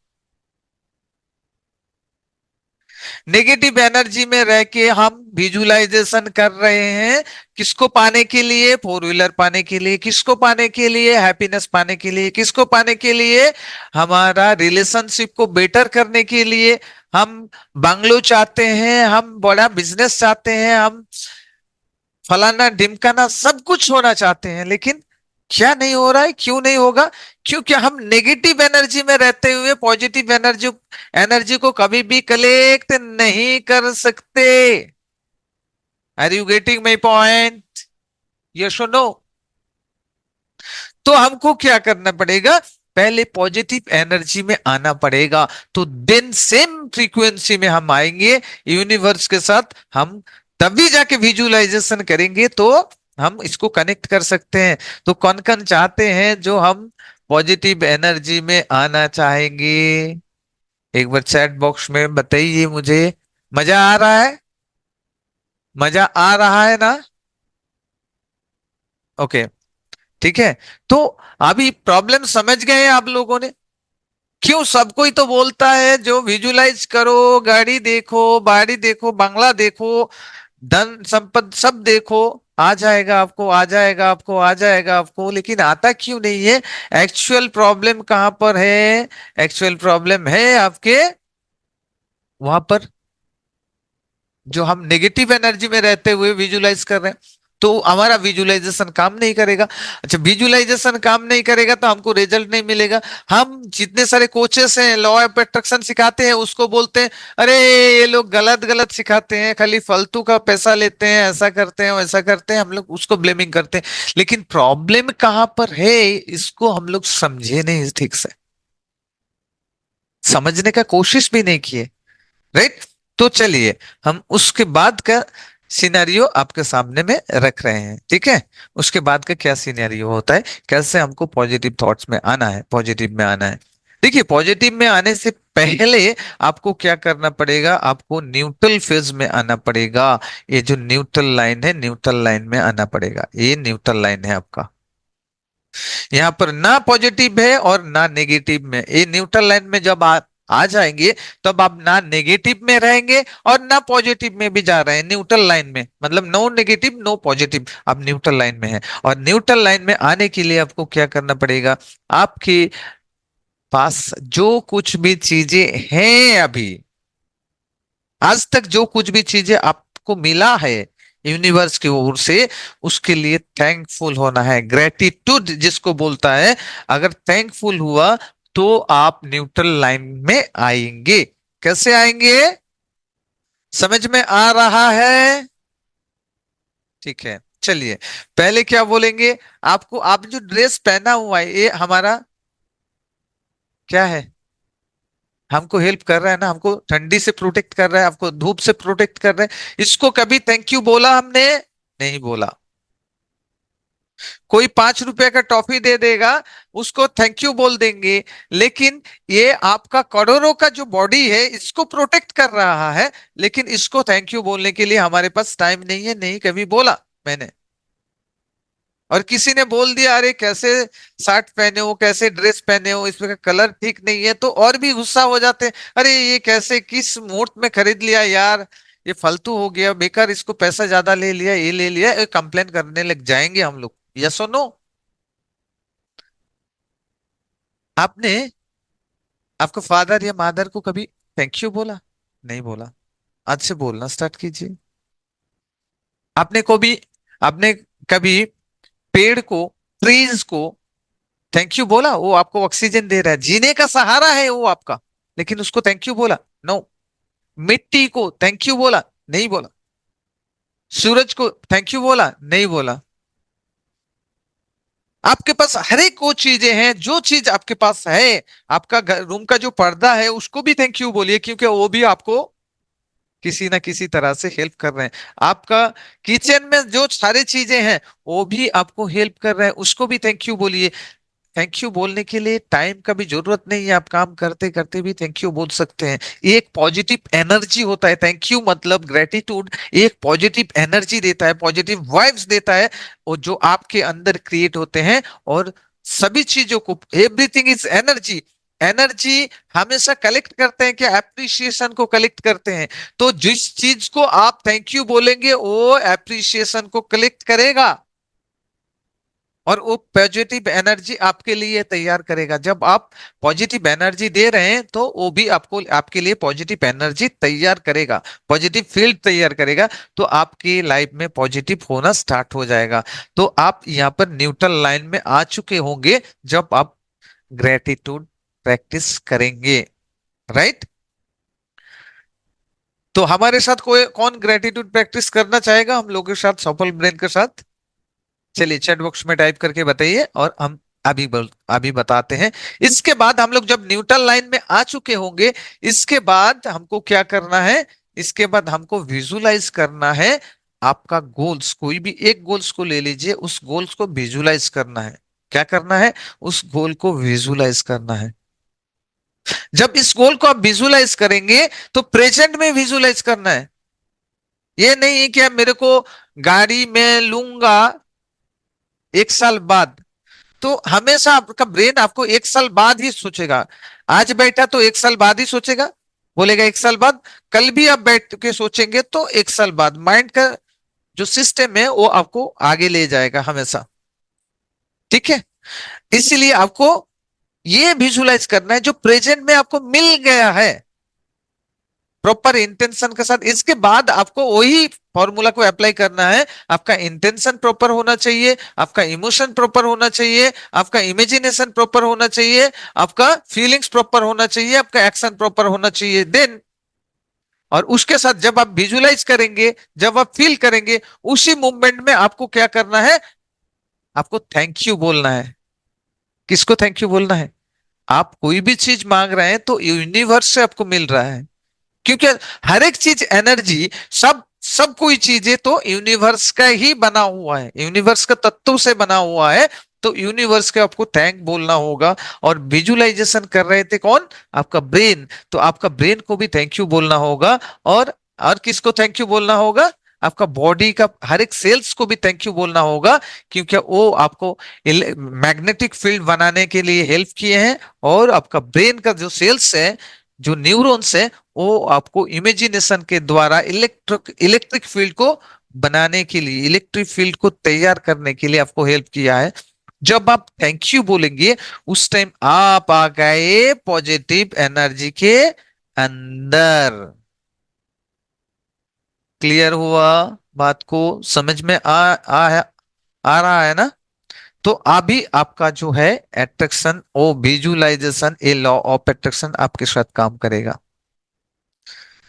नेगेटिव एनर्जी में रह के हम विजुअलाइजेशन कर रहे हैं, किसको पाने के लिए? 4 व्हीलर पाने के लिए। किसको पाने के लिए? हैप्पीनेस पाने के लिए। किसको पाने के लिए? हमारा रिलेशनशिप को बेटर करने के लिए। हम बंगलो चाहते हैं, हम बड़ा बिजनेस चाहते हैं, हम फलाना ढिमकाना सब कुछ होना चाहते हैं, लेकिन क्या नहीं हो रहा है? क्यों नहीं होगा? क्योंकि हम नेगेटिव एनर्जी में रहते हुए पॉजिटिव एनर्जी एनर्जी को कभी भी कलेक्ट नहीं कर सकते। Are you getting my point? Yes और नो? तो हमको क्या करना पड़ेगा, पहले पॉजिटिव एनर्जी में आना पड़ेगा, तो देन सेम फ्रीक्वेंसी में हम आएंगे यूनिवर्स के साथ, हम तभी जाके विजुअलाइजेशन करेंगे तो हम इसको कनेक्ट कर सकते हैं। तो कौन कौन चाहते हैं जो हम पॉजिटिव एनर्जी में आना चाहेंगे, एक बार चैट बॉक्स में बताइए मुझे। मजा आ रहा है, मजा आ रहा है ना? ओके, ठीक है। तो अभी प्रॉब्लम समझ गए हैं आप लोगों ने? क्यों सब कोई तो बोलता है जो विजुलाइज करो, गाड़ी देखो, बाड़ी देखो, बंगला देखो, धन संपत्ति सब देखो, आ जाएगा आपको, आ जाएगा आपको, आ जाएगा आपको, लेकिन आता क्यों नहीं है? एक्चुअल प्रॉब्लम कहां पर है? एक्चुअल प्रॉब्लम है आपके वहां पर जो हम नेगेटिव एनर्जी में रहते हुए विजुलाइज कर रहे हैं, तो हमारा विजुलाइजेशन काम नहीं करेगा। अच्छा, विजुलाइजेशन काम नहीं करेगा तो हमको रिजल्ट नहीं मिलेगा। हम जितने सारे कोचेस हैं लॉ ऑफ अट्रैक्शन सिखाते हैं, उसको बोलते हैं अरे ये लोग गलत गलत सिखाते हैं, खाली फालतू का पैसा लेते हैं, ऐसा करते हैं वैसा करते हैं, हम लोग उसको ब्लेमिंग करते हैं। लेकिन प्रॉब्लम कहां पर है इसको हम लोग समझे नहीं ठीक से, समझने का कोशिश भी नहीं किए, राइट? तो चलिए हम उसके बाद का सिनेरियो आपके सामने में रख रहे हैं, ठीक है? उसके बाद का क्या सिनेरियो होता है, कैसे हमको पॉजिटिव थॉट्स में आना है, पॉजिटिव में आना है। देखिए, पॉजिटिव में आने से पहले आपको क्या करना पड़ेगा, आपको न्यूट्रल फेज में आना पड़ेगा। ये जो न्यूट्रल लाइन है, न्यूट्रल लाइन में आना पड़ेगा। ये न्यूट्रल लाइन है आपका, यहाँ पर ना पॉजिटिव है और ना नेगेटिव में। ये न्यूट्रल लाइन में जब आप आ जाएंगे तब आप ना नेगेटिव में रहेंगे और ना पॉजिटिव में भी जा रहे हैं, न्यूट्रल लाइन में, मतलब नो नेगेटिव नो पॉजिटिव, आप न्यूट्रल लाइन में हैं। और न्यूट्रल लाइन में आने के लिए आपको क्या करना पड़ेगा, आपके पास जो कुछ भी चीजें हैं अभी आज तक, जो कुछ भी चीजें आपको मिला है यूनिवर्स की ओर से, उसके लिए थैंकफुल होना है, ग्रेटिट्यूड जिसको बोलता है। अगर थैंकफुल हुआ तो आप न्यूट्रल लाइन में आएंगे। कैसे आएंगे, समझ में आ रहा है? ठीक है, चलिए पहले क्या बोलेंगे आपको, आप जो ड्रेस पहना हुआ है ये हमारा क्या है, हमको हेल्प कर रहा है ना, हमको ठंडी से प्रोटेक्ट कर रहा है, आपको धूप से प्रोटेक्ट कर रहा है। इसको कभी थैंक यू बोला हमने? नहीं बोला। कोई 5 रुपए का टॉफी दे देगा, उसको थैंक यू बोल देंगे, लेकिन ये आपका करोड़ों का जो बॉडी है इसको प्रोटेक्ट कर रहा है, लेकिन इसको थैंक यू बोलने के लिए हमारे पास टाइम नहीं है, नहीं कभी बोला मैंने। और किसी ने बोल दिया अरे कैसे शर्ट पहने हो, कैसे ड्रेस पहने हो, इसमें का कलर ठीक नहीं है, तो और भी गुस्सा हो जाते हैं, अरे ये कैसे किस मुहूर्त में खरीद लिया यार, ये फालतू हो गया, बेकार, इसको पैसा ज्यादा ले लिया, ये ले लिया, कंप्लेन करने लग जाएंगे हम लोग। यस और नो? आपने आपको फादर या मदर को कभी थैंक यू बोला? नहीं बोला। आज से बोलना स्टार्ट कीजिए। आपने कभी पेड़ को, ट्रीज को थैंक यू बोला? वो आपको ऑक्सीजन दे रहा है, जीने का सहारा है वो आपका, लेकिन उसको थैंक यू बोला? नो। मिट्टी को थैंक यू बोला? नहीं बोला। सूरज को थैंक यू बोला? नहीं बोला। आपके पास हर एक वो चीजें हैं, जो चीज आपके पास है, आपका रूम का जो पर्दा है उसको भी थैंक यू बोलिए, क्योंकि वो भी आपको किसी ना किसी तरह से हेल्प कर रहे हैं। आपका किचन में जो सारी चीजें हैं वो भी आपको हेल्प कर रहे हैं, उसको भी थैंक यू बोलिए। थैंक यू बोलने के लिए टाइम का भी जरूरत नहीं है, आप काम करते करते भी थैंक यू बोल सकते हैं। ये एक पॉजिटिव एनर्जी होता है, थैंक यू मतलब ग्रेटिट्यूड एक पॉजिटिव एनर्जी देता है, पॉजिटिव वाइब्स देता है, और जो आपके अंदर क्रिएट होते हैं। और सभी चीजों को, एवरीथिंग इज एनर्जी, एनर्जी हमेशा कलेक्ट करते हैं, क्या एप्रिसिएशन को कलेक्ट करते हैं। तो जिस चीज को आप थैंक यू बोलेंगे वो एप्रिसिएशन को कलेक्ट करेगा और वो पॉजिटिव एनर्जी आपके लिए तैयार करेगा। जब आप पॉजिटिव एनर्जी दे रहे हैं तो वो भी आपको, आपके लिए पॉजिटिव एनर्जी तैयार करेगा, पॉजिटिव फील्ड तैयार करेगा, तो आपकी लाइफ में पॉजिटिव होना स्टार्ट हो जाएगा। तो आप यहाँ पर न्यूट्रल लाइन में आ चुके होंगे जब आप ग्रेटिट्यूड प्रैक्टिस करेंगे, राइट? तो हमारे साथ कोई कौन ग्रेटिट्यूड प्रैक्टिस करना चाहेगा हम लोगों के साथ, सफल ब्रेन के साथ? चलिए चैट बॉक्स में टाइप करके बताइए और हम अभी बताते हैं। इसके बाद हम लोग जब न्यूट्रल लाइन में आ चुके होंगे, इसके बाद हमको क्या करना है, इसके बाद हमको विजुलाइज करना है आपका गोल्स। कोई भी एक गोल्स को ले लीजिए, उस गोल्स को विजुलाइज करना है। क्या करना है? उस गोल को विजुलाइज करना है। जब इस गोल को आप विजुलाइज करेंगे तो प्रेजेंट में विजुलाइज करना है। ये नहीं है कि अब मेरे को गाड़ी में लूंगा 1 साल बाद, तो हमेशा आपका ब्रेन आपको 1 साल बाद ही सोचेगा। आज बैठा तो 1 साल बाद ही सोचेगा, बोलेगा 1 साल बाद। कल भी आप बैठ के सोचेंगे तो 1 साल बाद। माइंड का जो सिस्टम है वो आपको आगे ले जाएगा हमेशा। ठीक है, इसीलिए आपको ये विजुलाइज करना है जो प्रेजेंट में आपको मिल गया है, प्रॉपर इंटेंशन के साथ। इसके बाद आपको वही फॉर्मूला को अप्लाई करना है। आपका इंटेंशन प्रॉपर होना चाहिए, आपका इमोशन प्रॉपर होना चाहिए, आपका इमेजिनेशन प्रॉपर होना चाहिए, आपका फीलिंग्स प्रॉपर होना चाहिए, आपका एक्शन प्रॉपर होना चाहिए। देन और उसके साथ जब आप विजुलाइज करेंगे, जब आप फील करेंगे, उसी मूवमेंट में आपको क्या करना है? आपको थैंक यू बोलना है। किसको थैंक यू बोलना है? आप कोई भी चीज मांग रहे हैं तो यूनिवर्स से आपको मिल रहा है, क्योंकि हर एक चीज एनर्जी, सब सब कोई चीजें तो यूनिवर्स का ही बना हुआ है, यूनिवर्स का तत्व से बना हुआ है। तो यूनिवर्स के आपको थैंक बोलना होगा। और विजुलाइजेशन कर रहे थे कौन? आपका ब्रेन। तो आपका ब्रेन को भी थैंक यू बोलना होगा। और किसको थैंक यू बोलना होगा? आपका बॉडी का हर एक सेल्स को भी थैंक यू बोलना होगा, क्योंकि वो आपको मैग्नेटिक फील्ड बनाने के लिए हेल्प किए हैं। और आपका ब्रेन का जो सेल्स है, जो न्यूरॉन्स है, वो आपको इमेजिनेशन के द्वारा इलेक्ट्रिक फील्ड को बनाने के लिए, इलेक्ट्रिक फील्ड को तैयार करने के लिए आपको हेल्प किया है। जब आप थैंक यू बोलेंगे उस टाइम आप आ गए पॉजिटिव एनर्जी के अंदर। क्लियर हुआ? बात को समझ में आ रहा है ना? तो अभी आपका जो है attraction or visualisation, a law of attraction आपके साथ काम करेगा।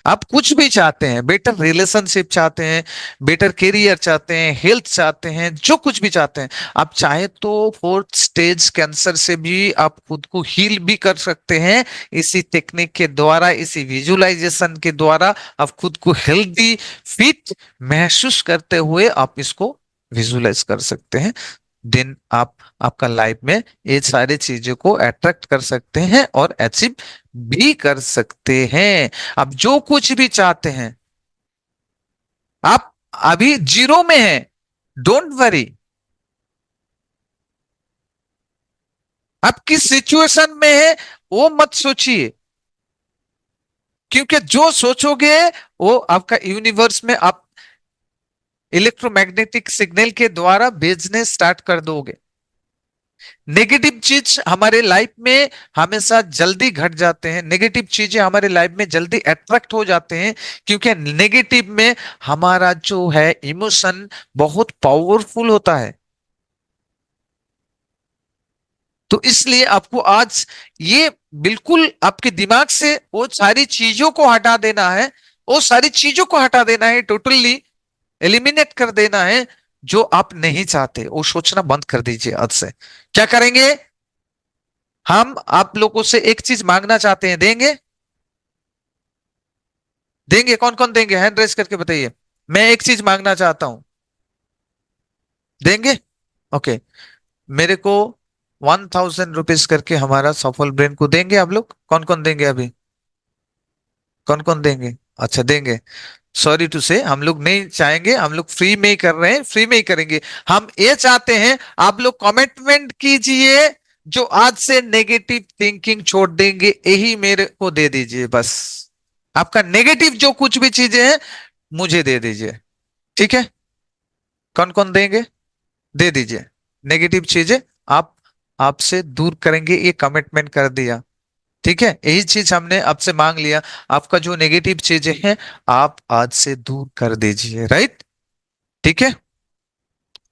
आप कुछ भी चाहते हैं, बेटर रिलेशनशिप चाहते हैं, बेटर करियर चाहते हैं, हेल्थ चाहते हैं, जो कुछ भी चाहते हैं, आप चाहे तो 4th स्टेज कैंसर से भी आप खुद को हील भी कर सकते हैं। इसी टेक्निक के द्वारा, इसी विजुअलाइजेशन के द्वारा आप खुद को हेल्दी, फिट महसूस करते हुए आप इसको विजुअलाइज कर सकते हैं। दिन आप आपका लाइफ में ये सारी चीजों को अट्रैक्ट कर सकते हैं और अचीव भी कर सकते हैं। आप जो कुछ भी चाहते हैं, आप अभी जीरो में हैं, डोंट वरी। आप किस सिचुएशन में है वो मत सोचिए, क्योंकि जो सोचोगे वो आपका यूनिवर्स में आप इलेक्ट्रोमैग्नेटिक सिग्नल के द्वारा भेजने स्टार्ट कर दोगे। नेगेटिव चीज हमारे लाइफ में हमेशा जल्दी घट जाते हैं, नेगेटिव चीजें हमारे लाइफ में जल्दी अट्रैक्ट हो जाते हैं, क्योंकि नेगेटिव में हमारा जो है इमोशन बहुत पावरफुल होता है। तो इसलिए आपको आज ये बिल्कुल आपके दिमाग से वो सारी चीजों को हटा देना है, वो सारी चीजों को हटा देना है, टोटली एलिमिनेट कर देना है जो आप नहीं चाहते। वो सोचना बंद कर दीजिए आज से। क्या करेंगे? हम आप लोगों से एक चीज मांगना चाहते हैं, देंगे? देंगे? कौन कौन देंगे? हैंड रेस करके बताइए। मैं एक चीज मांगना चाहता हूं, देंगे? ओके, मेरे को 1000 रुपीज करके हमारा सफल ब्रेन को देंगे आप लोग? कौन कौन देंगे? अभी कौन कौन देंगे? अच्छा, देंगे। सॉरी टू से, हम लोग नहीं चाहेंगे, हम लोग फ्री में ही कर रहे हैं, फ्री में ही करेंगे। हम ये चाहते हैं आप लोग कमिटमेंट कीजिए, जो आज से नेगेटिव थिंकिंग छोड़ देंगे, यही मेरे को दे दीजिए बस। आपका नेगेटिव जो कुछ भी चीजें हैं मुझे दे दीजिए, ठीक है? कौन कौन देंगे? दे दीजिए। नेगेटिव चीजें आप आपसे दूर करेंगे, ये कमिटमेंट कर दिया, ठीक है? यही चीज हमने आपसे मांग लिया। आपका जो नेगेटिव चीजें हैं आप आज से दूर कर दीजिए, राइट? ठीक है,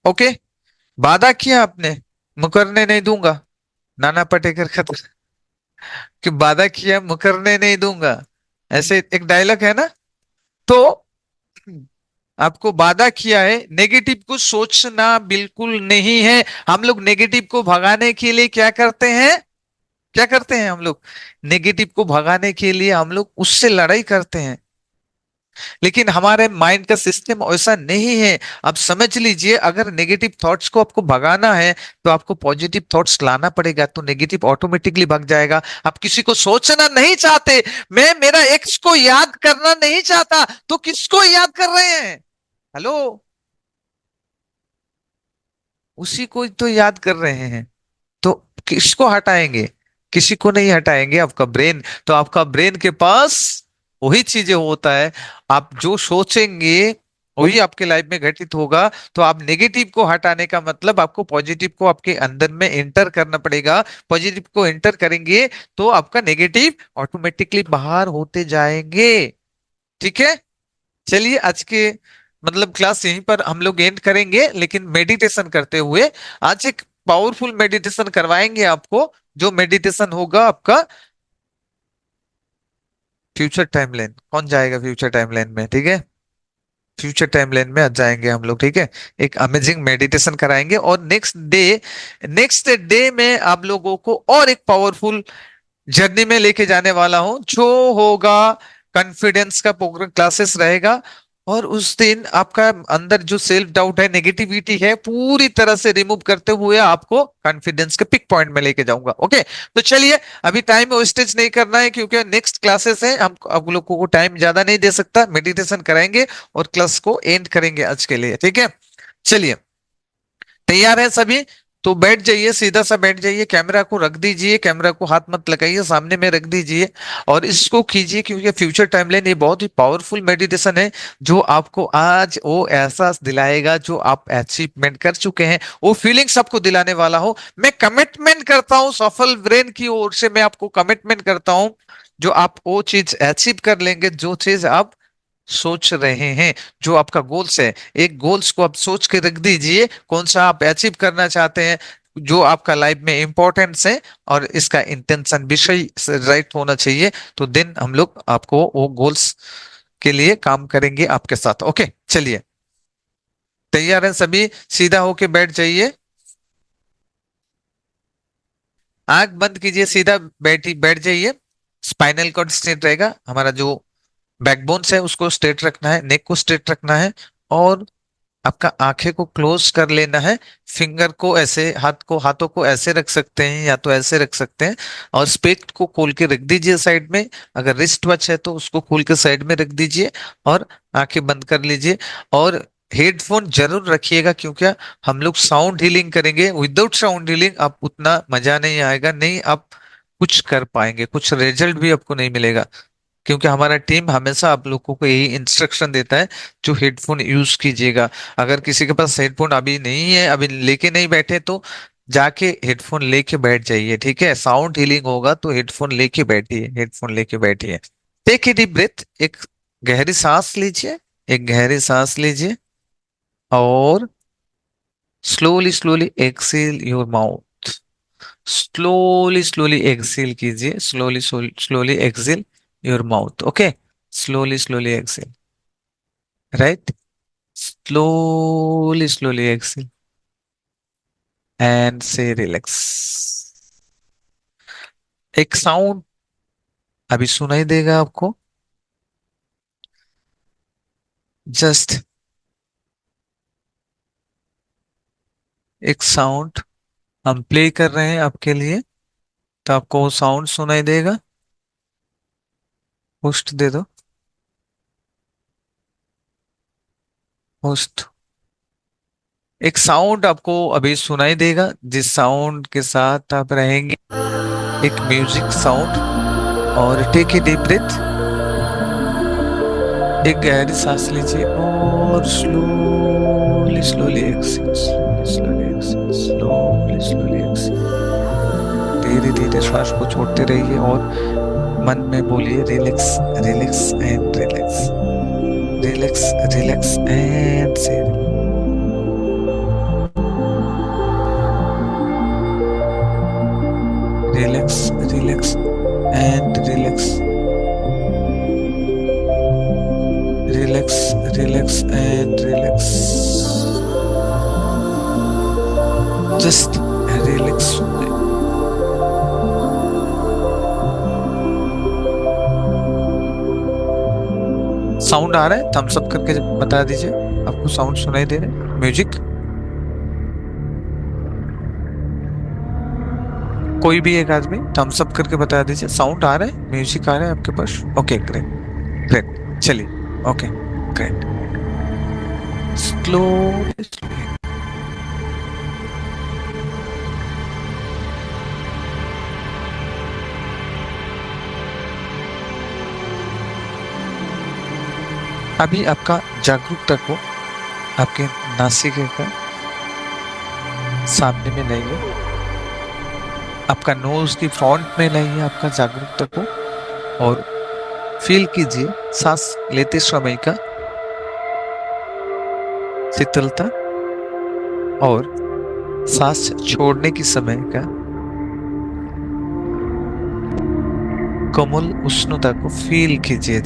ओके। वादा किया आपने, मुकरने नहीं दूंगा। नाना पाटेकर का कि वादा किया मुकरने नहीं दूंगा, ऐसे एक डायलॉग है ना। तो आपको वादा किया है, नेगेटिव को सोचना बिल्कुल नहीं है। हम लोग नेगेटिव को भगाने के लिए क्या करते हैं? क्या करते हैं हम लोग? नेगेटिव को भगाने के लिए हम लोग उससे लड़ाई करते हैं, लेकिन हमारे माइंड का सिस्टम ऐसा नहीं है। अब समझ लीजिए, अगर नेगेटिव थॉट्स को आपको भगाना है तो आपको पॉजिटिव थॉट्स लाना पड़ेगा, तो नेगेटिव ऑटोमेटिकली भग जाएगा। आप किसी को सोचना नहीं चाहते, मैं मेरा एक्स को याद करना नहीं चाहता, तो किसको याद कर रहे हैं? हेलो, उसी को तो याद कर रहे हैं। तो किसको हटाएंगे? किसी को नहीं हटाएंगे, आपका ब्रेन। तो आपका ब्रेन के पास वही चीजें होता है, आप जो सोचेंगे वही आपके लाइफ में घटित होगा। तो आप नेगेटिव को हटाने का मतलब आपको पॉजिटिव को आपके अंदर में एंटर करना पड़ेगा। पॉजिटिव को एंटर करेंगे तो आपका नेगेटिव ऑटोमेटिकली बाहर होते जाएंगे। ठीक है, चलिए आज के मतलब क्लास यहीं पर हम लोग एंड करेंगे, लेकिन मेडिटेशन करते हुए आज एक पावरफुल मेडिटेशन करवाएंगे आपको, जो मेडिटेशन होगा आपका फ्यूचर टाइमलाइन। कौन जाएगा फ्यूचर टाइमलाइन में? ठीक है, फ्यूचर टाइमलाइन में आज जाएंगे हम लोग। ठीक है, एक अमेजिंग मेडिटेशन कराएंगे, और नेक्स्ट डे में आप लोगों को और एक पावरफुल जर्नी में लेके जाने वाला हूं, जो होगा कॉन्फिडेंस का प्रोग्राम क्लासेस रहेगा। और उस दिन आपका अंदर जो सेल्फ डाउट है, नेगेटिविटी है, पूरी तरह से रिमूव करते हुए आपको कॉन्फिडेंस के पिक पॉइंट में लेके जाऊंगा। ओके, तो चलिए, अभी टाइम वेस्टेज नहीं करना है, क्योंकि नेक्स्ट क्लासेस है, हम आप लोगों को टाइम ज्यादा नहीं दे सकता। मेडिटेशन कराएंगे और क्लास को एंड करेंगे आज के लिए। ठीक है, चलिए, तैयार है सभी? तो बैठ जाइए, सीधा सा बैठ जाइए, कैमरा को रख दीजिए, कैमरा को हाथ मत लगाइए, सामने में रख दीजिए और इसको कीजिए, क्योंकि फ्यूचर टाइमलाइन ये बहुत ही पावरफुल मेडिटेशन है, जो आपको आज वो एहसास दिलाएगा जो आप अचीवमेंट कर चुके हैं, वो फीलिंग्स आपको दिलाने वाला हो। मैं कमिटमेंट करता हूं, सफल ब्रेन की ओर से मैं आपको कमिटमेंट करता हूं, जो आप वो चीज अचीव कर लेंगे, जो चीज आप सोच रहे हैं, जो आपका गोल्स है। एक गोल्स को आप सोच के रख दीजिए, कौन सा आप अचीव करना चाहते हैं, जो आपका लाइफ में इंपॉर्टेंस है, और इसका इंटेंशन विषय राइट होना चाहिए। तो दिन हम लोग आपको वो गोल्स के लिए काम करेंगे आपके साथ। ओके, चलिए, तैयार हैं सभी? सीधा होके बैठ जाइए, आंख बंद कीजिए, सीधा बैठ जाइए। स्पाइनल कॉर्ड स्ट्रेट रहेगा, हमारा जो बैकबोन्स है उसको स्ट्रेट रखना है, नेक को स्ट्रेट रखना है, और आपका आंखें को क्लोज कर लेना है। फिंगर को ऐसे, हाथों को ऐसे रख सकते हैं या तो ऐसे रख सकते हैं, और स्पेक्ट को खोल के रख दीजिए साइड में। अगर रिस्ट वॉच है तो उसको खोल के साइड में रख दीजिए और आंखें बंद कर लीजिए। और हेडफोन जरूर रखिएगा, क्योंकि हम लोग साउंड हीलिंग करेंगे। विदाउट साउंड हीलिंग आप उतना मजा नहीं आएगा, नहीं आप कुछ कर पाएंगे, कुछ रिजल्ट भी आपको नहीं मिलेगा, क्योंकि हमारा टीम हमेशा आप लोगों को यही इंस्ट्रक्शन देता है, जो हेडफोन यूज कीजिएगा। अगर किसी के पास हेडफोन अभी नहीं है, अभी लेके नहीं बैठे, तो जाके हेडफोन लेके बैठ जाइए। ठीक है, साउंड हीलिंग होगा तो हेडफोन लेके बैठिए, हेडफोन लेके बैठिए। टेक ए डीप ब्रेथ, एक गहरी सांस लीजिए, एक गहरी सांस लीजिए, और slowly slowly exhale your mouth. Slowly slowly exhale कीजिए, slowly slowly exhale your mouth. Okay, slowly exhale. Right, slowly exhale and say relax. एक साउंड अभी सुनाई देगा आपको, जस्ट एक साउंड हम प्ले कर रहे हैं आपके लिए, तो आपको वो साउंड सुनाई देगा। होस्ट दे दो, होस्ट। एक साउंड आपको अभी सुनाई देगा, जिस साउंड के साथ आप रहेंगे, एक म्यूजिक साउंड। और टेक ए डीप ब्रेथ, एक गहरी सांस लीजिए, और slowly slowly exhale, slowly exhale, slowly exhale. धीरे धीरे श्वास को छोड़ते रहिए और मन में बोलिए relax, relax and relax, relax, relax and से relax, relax and relax, relax, relax and sound आ रहा है? थम्स अप करके बता दीजिए, आपको साउंड सुनाई दे रहा है? म्यूजिक, कोई भी एक आदमी थम्स अप करके बता दीजिए, साउंड आ रहा है, म्यूजिक आ रहा है आपके पास? ओके, ग्रेट ग्रेट, चलिए, ओके ग्रेट। स्लो, अभी आपका जागरूकता को आपके नासिका का सामने में लाइए, आपका नोज की फ्रंट में लाइए आपका जागरूकता को, और फील कीजिए सांस लेते समय का शीतलता और सांस छोड़ने की समय का कोमल उष्णता को फील कीजिए।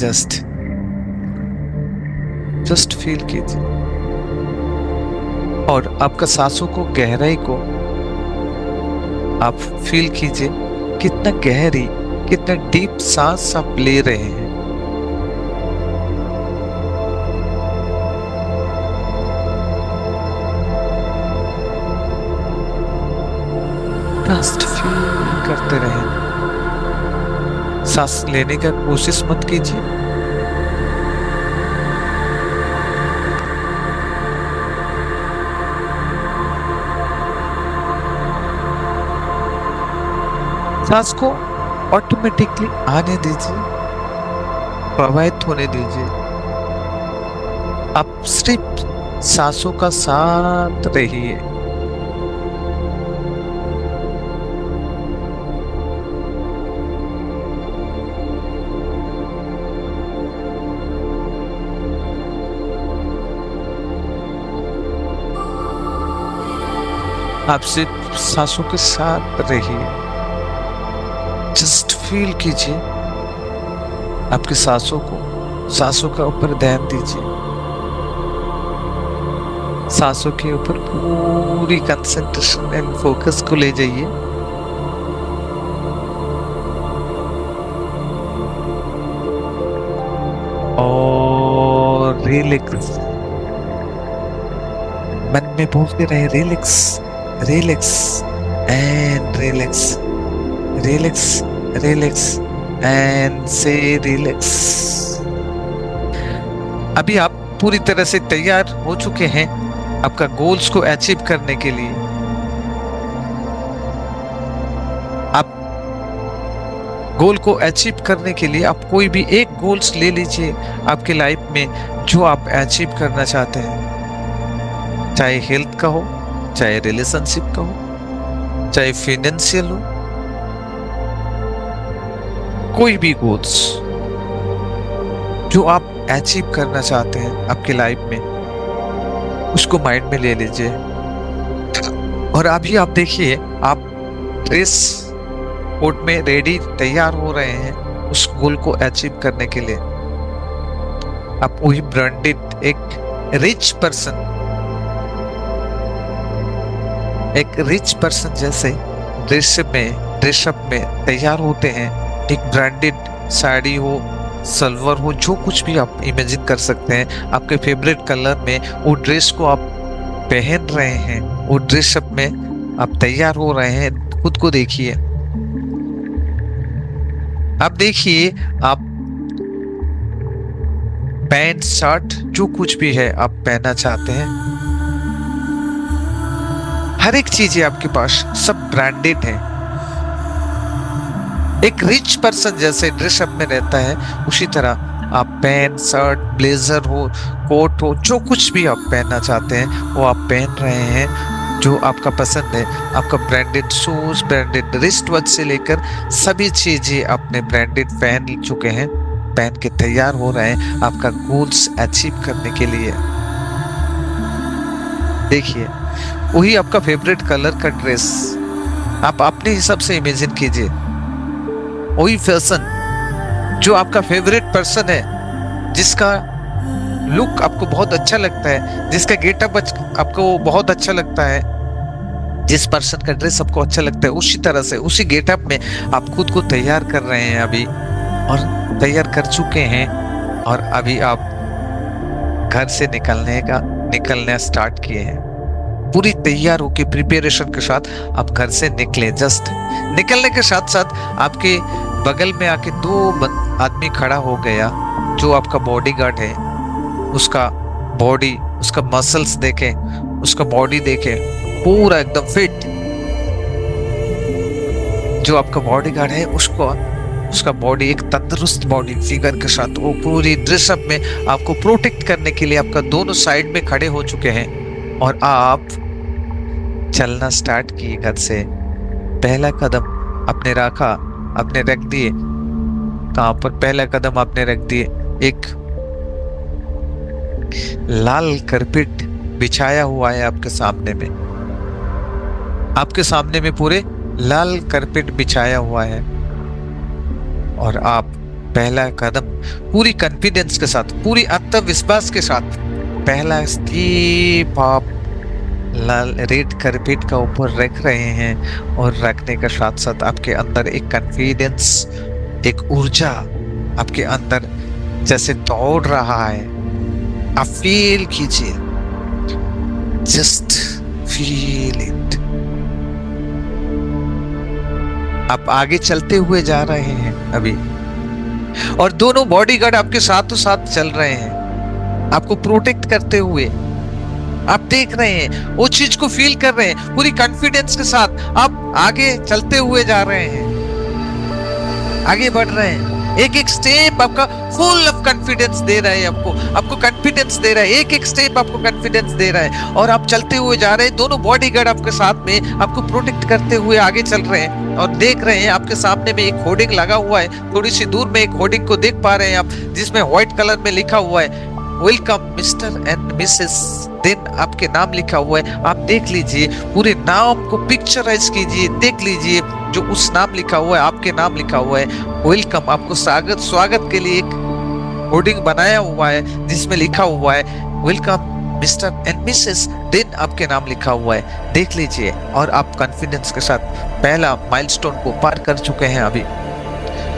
जस्ट फील कीजिए, और आपका सांसों को गहराई को आप फील कीजिए, कितना गहरी, कितना डीप सांस आप ले रहे हैं। जस्ट फील करते रहें, सांस लेने का कोशिश मत कीजिए। सांस को ऑटोमेटिकली आने दीजिए, प्रवाहित होने दीजिए। आप सिर्फ सांसों का साथ रहिए। आप सिर्फ सांसों के साथ रहिए। जस्ट फील कीजिए आपकी सांसों को, सांसों के ऊपर ध्यान दीजिए, सांसों के ऊपर पूरी कंसंट्रेशन एंड फोकस को ले जाइए। और रिलैक्स, मन में बोलते रहे relax relax and relax, relax relax and से रिलैक्स। अभी आप पूरी तरह से तैयार हो चुके हैं आपका गोल्स को अचीव करने के लिए। आप गोल को अचीव करने के लिए आप कोई भी एक गोल्स ले लीजिए आपके लाइफ में जो आप अचीव करना चाहते हैं, चाहे हेल्थ का हो, चाहे रिलेशनशिप का हो, चाहे फाइनेंशियल हो, कोई भी गोल्स जो आप अचीव करना चाहते हैं आपकी लाइफ में, उसको माइंड में ले लीजिए। और अभी आप देखिए, आप ड्रेस कोड में रेडी तैयार हो रहे हैं उस गोल को अचीव करने के लिए। आप वही ब्रांडेड एक रिच पर्सन जैसे ड्रेसअप में तैयार होते हैं। एक ब्रांडेड साड़ी हो, सलवार हो, जो कुछ भी आप इमेजिन कर सकते हैं, आपके फेवरेट कलर में वो ड्रेस को आप पहन रहे हैं, वो ड्रेसअप में आप तैयार हो रहे हैं। खुद को देखिए, आप देखिए, आप पैंट शर्ट जो कुछ भी है आप पहनना चाहते हैं, हर एक चीज है आपके पास, सब ब्रांडेड है। एक रिच पर्सन जैसे ड्रेसअप में रहता है, उसी तरह आप पैंट शर्ट ब्लेजर हो, कोट हो, जो कुछ भी आप पहनना चाहते हैं वो आप पहन रहे हैं जो आपका पसंद है। आपका branded shoes, branded wrist watch से लेकर सभी चीजें आपने ब्रांडेड पहन चुके हैं, पहन के तैयार हो रहे हैं आपका गोल्स अचीव करने के लिए। देखिए, वही आपका फेवरेट कलर का ड्रेस आप अपने हिसाब से इमेजिन कीजिए, वही फैशन जो आपका फेवरेट पर्सन है, जिसका लुक आपको बहुत अच्छा लगता है, जिसका गेटअप आपको बहुत अच्छा लगता है, जिस पर्सन का ड्रेस आपको अच्छा लगता है, उसी तरह से उसी गेटअप में आप खुद को तैयार कर रहे हैं अभी, और तैयार कर चुके हैं। और अभी आप घर से निकलना स्टार्ट किए हैं। पूरी तैयार होके प्रिपरेशन के साथ आप घर से निकले। जस्ट निकलने के साथ साथ आपके बगल में आके दो आदमी खड़ा हो गया, जो आपका बॉडीगार्ड है। उसका बॉडी, उसका मसल्स देखे, उसका बॉडी देखे, पूरा एकदम फिट। जो आपका बॉडीगार्ड है उसका बॉडी एक तंदुरुस्त बॉडी फिगर के साथ, वो पूरी ड्रेसअप में आपको प्रोटेक्ट करने के लिए आपका दोनों साइड में खड़े हो चुके हैं। और आप चलना स्टार्ट किए घर से। पहला कदम आपने रख दिए। कहां पर पहला कदम आपने रख दिए? एक लाल कारपेट बिछाया हुआ है आपके सामने में। आपके सामने में पूरे लाल कारपेट बिछाया हुआ है और आप पहला कदम पूरी कॉन्फिडेंस के साथ, पूरी आत्मविश्वास के साथ पहला स्टेप आप लाल रेड कारपेट का ऊपर रख रहे हैं। और रखने के साथ साथ आपके अंदर एक कॉन्फिडेंस, एक ऊर्जा आपके अंदर जैसे दौड़ रहा है। आप फील कीजिए, जस्ट फील इट। आप आगे चलते हुए जा रहे हैं अभी, और दोनों बॉडीगार्ड आपके साथों साथ चल रहे हैं, आपको प्रोटेक्ट करते हुए। आप देख रहे हैं, वो चीज को फील कर रहे हैं। पूरी कॉन्फिडेंस के साथ आप आगे चलते हुए जा रहे हैं, आगे बढ़ रहे हैं। एक एक स्टेप आपका फुल ऑफ कॉन्फिडेंस दे रहा है, आपको कॉन्फिडेंस दे रहा है। एक एक स्टेप आपको कॉन्फिडेंस दे रहा है और आप चलते हुए जा रहे हैं। दोनों बॉडीगार्ड आपके साथ में आपको प्रोटेक्ट करते हुए आगे चल रहे हैं और देख रहे हैं आपके सामने में एक होर्डिंग लगा हुआ है। थोड़ी सी दूर में एक होर्डिंग को देख पा रहे हैं आप, जिसमें व्हाइट कलर में लिखा हुआ है welcome mister and missus, then आपके नाम लिखा हुआ है। आप देख लीजिए, पूरे नाम को पिक्चराइज कीजिए, देख लीजिए जो उस नाम लिखा हुआ है, आपके नाम लिखा हुआ है वेलकम। आपको स्वागत के लिए एक होर्डिंग बनाया हुआ है जिसमें लिखा हुआ है welcome mister and missus, then आपके नाम लिखा हुआ है। देख लीजिए, और आप कॉन्फिडेंस के साथ पहला माइलस्टोन को पार कर चुके हैं अभी,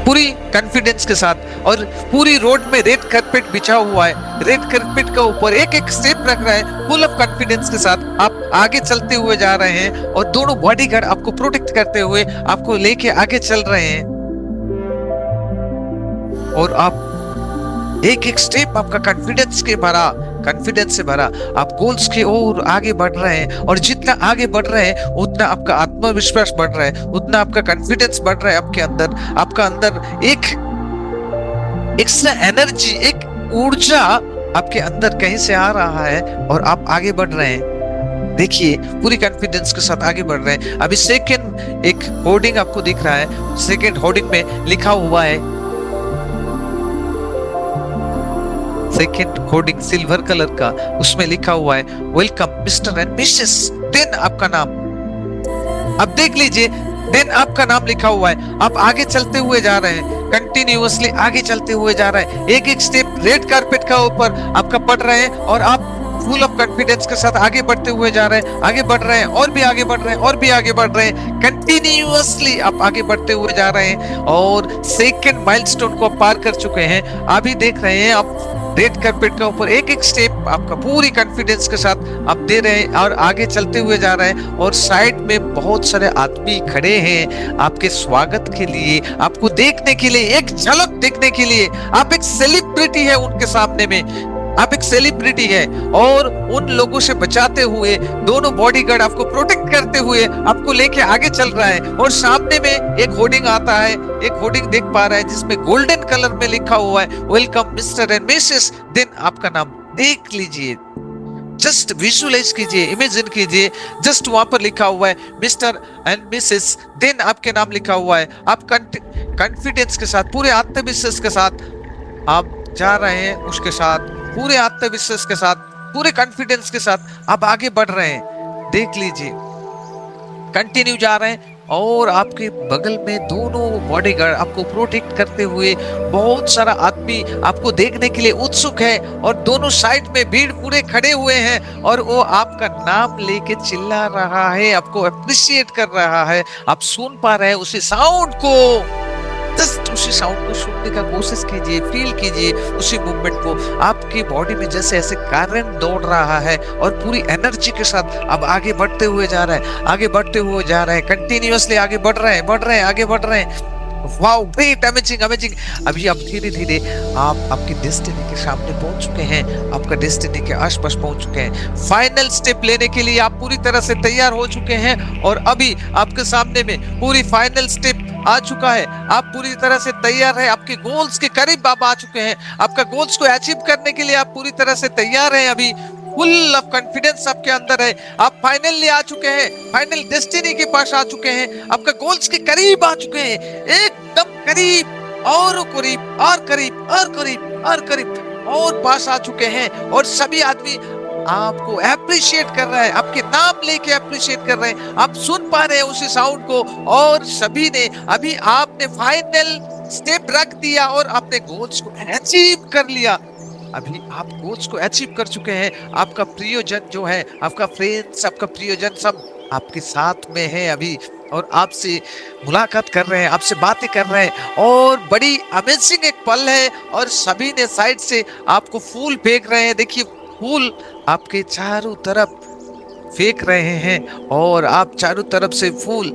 पूरी कॉन्फिडेंस के साथ। और पूरी रोड में रेड कारपेट बिछा हुआ है, रेड कारपेट का ऊपर एक एक स्टेप रख रहा है। फुल ऑफ कॉन्फिडेंस के साथ आप आगे चलते हुए जा रहे हैं और दोनों बॉडीगार्ड आपको प्रोटेक्ट करते हुए आपको लेके आगे चल रहे हैं। और आप एक एक स्टेप आपका कॉन्फिडेंस से भरा आप गोल्स की ओर आगे बढ़ रहे हैं। और जितना आगे बढ़ रहे हैं उतना आपका आत्मविश्वास बढ़ रहा है, उतना आपका कॉन्फिडेंस बढ़ रहा है आपके अंदर। आपका अंदर एक एक्स्ट्रा एनर्जी, एक ऊर्जा आपके अंदर कहीं से आ रहा है और आप आगे बढ़ रहे हैं। देखिए, पूरी कॉन्फिडेंस के साथ आगे बढ़ रहे हैं। अभी सेकंड एक होर्डिंग आपको दिख रहा है, सेकंड होर्डिंग में लिखा हुआ है, सेकंड होर्डिंग सिल्वर कलर का, उसमें लिखा हुआ है welcome mister and missus, then आपका नाम। अब देख लीजिए, देन आपका नाम लिखा हुआ है। आप आगे चलते हुए जा रहे हैं, कंटिन्यूअसली आगे चलते हुए जा रहे हैं। एक एक स्टेप रेड कारपेट का ऊपर आपका पड़ रहे हैं और आप फुल ऑफ कॉन्फिडेंस के साथ आगे बढ़ते हुए जा रहे हैं, आगे बढ़ रहे हैं और भी आगे बढ़ रहे हैं और भी आगे बढ़ रहे हैं। कंटिन्यूअसली आप आगे बढ़ते हुए जा रहे हैं और सेकंड माइलस्टोन को पार कर चुके हैं। अभी देख रहे हैं आप रेड कारपेट का ऊपर एक एक स्टेप आपका पूरी कॉन्फिडेंस के साथ आप दे रहे हैं और आगे चलते हुए जा रहे हैं। और साइड में बहुत सारे आदमी खड़े हैं आपके स्वागत के लिए, आपको देखने के लिए, एक झलक देखने के लिए। आप एक सेलिब्रिटी है उनके सामने में, आप एक सेलिब्रिटी है। और उन लोगों से बचाते हुए दोनों बॉडीगार्ड आपको प्रोटेक्ट करते हुए आपको लेके आगे चल रहा है। और सामने में एक होर्डिंग आता है, एक होर्डिंग देख पा रहा है जिसमें गोल्डन कलर में लिखा हुआ है welcome mister and missus, then आपका नाम। देख लीजिए, जस्ट विजुअलाइज कीजिए, इमेजिन कीजिए, जस्ट वहां पर लिखा हुआ है मिस्टर एंड मिसेस, देन आपके नाम लिखा हुआ है। आप कॉन्फिडेंस के साथ, पूरे आत्मविश्वास के साथ आप जा रहे हैं, उसके साथ पूरे आत्मविश्वास के साथ, पूरे कॉन्फिडेंस के साथ आप आगे बढ़ रहे हैं। देख लीजिए, कंटिन्यू जा रहे हैं और आपके बगल में दोनों बॉडीगार्ड आपको प्रोटेक्ट करते हुए, बहुत सारा आदमी आपको देखने के लिए उत्सुक है और दोनों साइड में भीड़ पूरे खड़े हुए हैं और वो आपका नाम लेके चिल्ला रहा है, आपको अप्रिशिएट कर रहा है। आप सुन पा रहे हैं उसी साउंड को, जस्ट उसी साउंड को सुनने का कोशिश कीजिए, फील कीजिए उसी मूवमेंट को। आपकी बॉडी में जैसे ऐसे करंट दौड़ रहा है और पूरी एनर्जी के साथ अब आगे बढ़ते हुए जा रहा है, आगे बढ़ते हुए जा रहा है, कंटिन्यूअसली आगे बढ़ रहे हैं, बढ़ रहे हैं, आगे बढ़ रहे हैं। Wow, great, amazing, amazing. अभी आप धीरे धीरे आप आपकी डेस्टिनी के सामने पहुंच चुके हैं, आपका डेस्टिनी के आसपास पहुंच चुके हैं। फाइनल स्टेप लेने के लिए आप पूरी तरह से तैयार हो चुके हैं और अभी आपके सामने में पूरी फाइनल स्टेप आ चुका है। आप पूरी तरह से तैयार हैं, आपके गोल्स के करीब आप आ चुके हैं। आपका गोल्स को अचीव करने के लिए आप पूरी तरह से तैयार हैं। अभी फुल ऑफ कॉन्फिडेंस आपके अंदर है। आप फाइनली आ चुके हैं, फाइनल डेस्टिनी के पास आ चुके हैं, आपका गोल्स के करीब आ चुके हैं, एकदम करीब और करीब और करीब और करीब और करीब और पास आ चुके हैं। और सभी आदमी आपको अप्रिशिएट कर रहा है, आपके नाम लेके अप्रिशिएट कर रहे हैं। आप सुन पा रहे हैं उसी साउंड को और सभी ने अभी आपने फाइनल स्टेप रख दिया और आपने गोल्स को अचीव कर लिया। अभी आप गोल्स को अचीव कर चुके हैं। आपका प्रियजन जो है, आपका फ्रेंड्स, आपका प्रियजन सब आपके साथ में है अभी और आपसे मुलाकात कर रहे हैं, आपसे बातें कर रहे हैं और बड़ी अमेजिंग एक पल है। और सभी ने साइड से आपको फूल फेंक रहे हैं। देखिए फूल आपके चारों तरफ फेंक रहे हैं और आप चारों तरफ से फूल,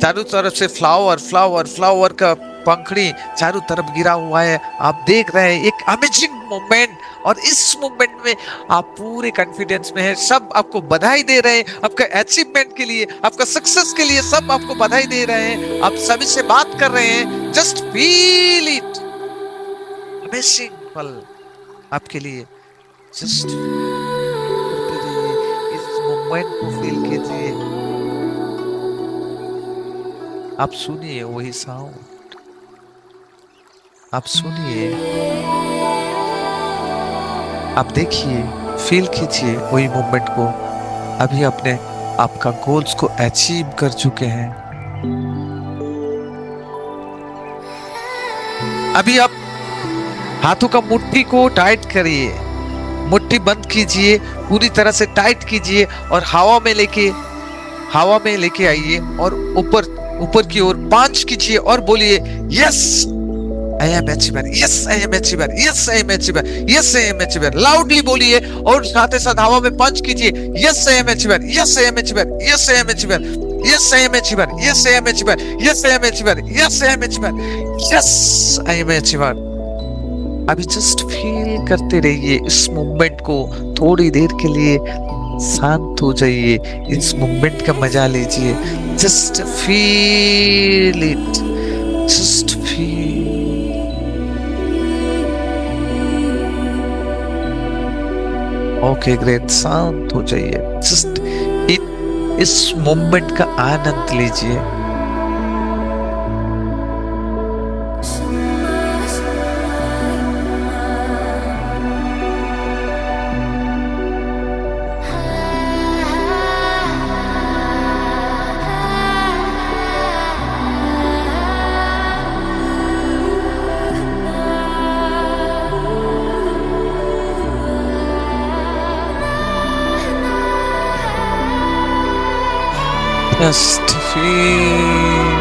चारों तरफ से फ्लावर फ्लावर फ्लावर का पंखड़ी चारों तरफ गिरा हुआ है। आप देख रहे हैं एक अमेजिंग मोमेंट और इस मोमेंट में आप पूरे कॉन्फिडेंस में हैं। सब आपको बधाई दे रहे हैं आपका अचीवमेंट के लिए, आपका सक्सेस के लिए। सब आपको बधाई दे रहे हैं, आप सभी से बात कर रहे हैं। जस्ट फील इट, अमेजिंग पल आपके लिए। जस्ट इस मोमेंट को फील कीजिए। आप सुनिए वही साउंड, आप सुनिए, आप देखिए, फील कीजिए वही मोमेंट को। अभी आपने आपका गोल्स को अचीव कर चुके हैं। अभी आप हाथों का मुट्ठी को टाइट करिए, मुट्ठी बंद कीजिए, पूरी तरह से टाइट कीजिए और हवा में लेके आइए और ऊपर की ओर पांच कीजिए और बोलिए yes I am achiever, yes I am achiever, yes I am achiever, yes I am achiever. Loudly बोलिए और साथ ही साथ हवा में पंच कीजिए, yes I am achiever, yes I am achiever, yes I am achiever, yes I am achiever, yes I am achiever, yes I am achiever, yes I am achiever, yes I am achiever. अभी just feel करते रहिए इस movement को। थोड़ी देर के लिए शांत हो जाइए, इस मूवमेंट का मजा लीजिए। Just feel it, just feel. Okay great, शांत हो जाइए। जस्ट इस मूवमेंट का आनंद लीजिए। Just feel.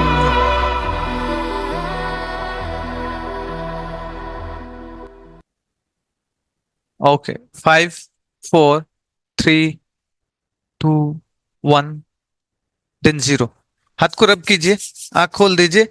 Okay, 5, 4, 3, 2, 1, then 0। हाथ को रब कीजिए, आंख खोल दीजिए,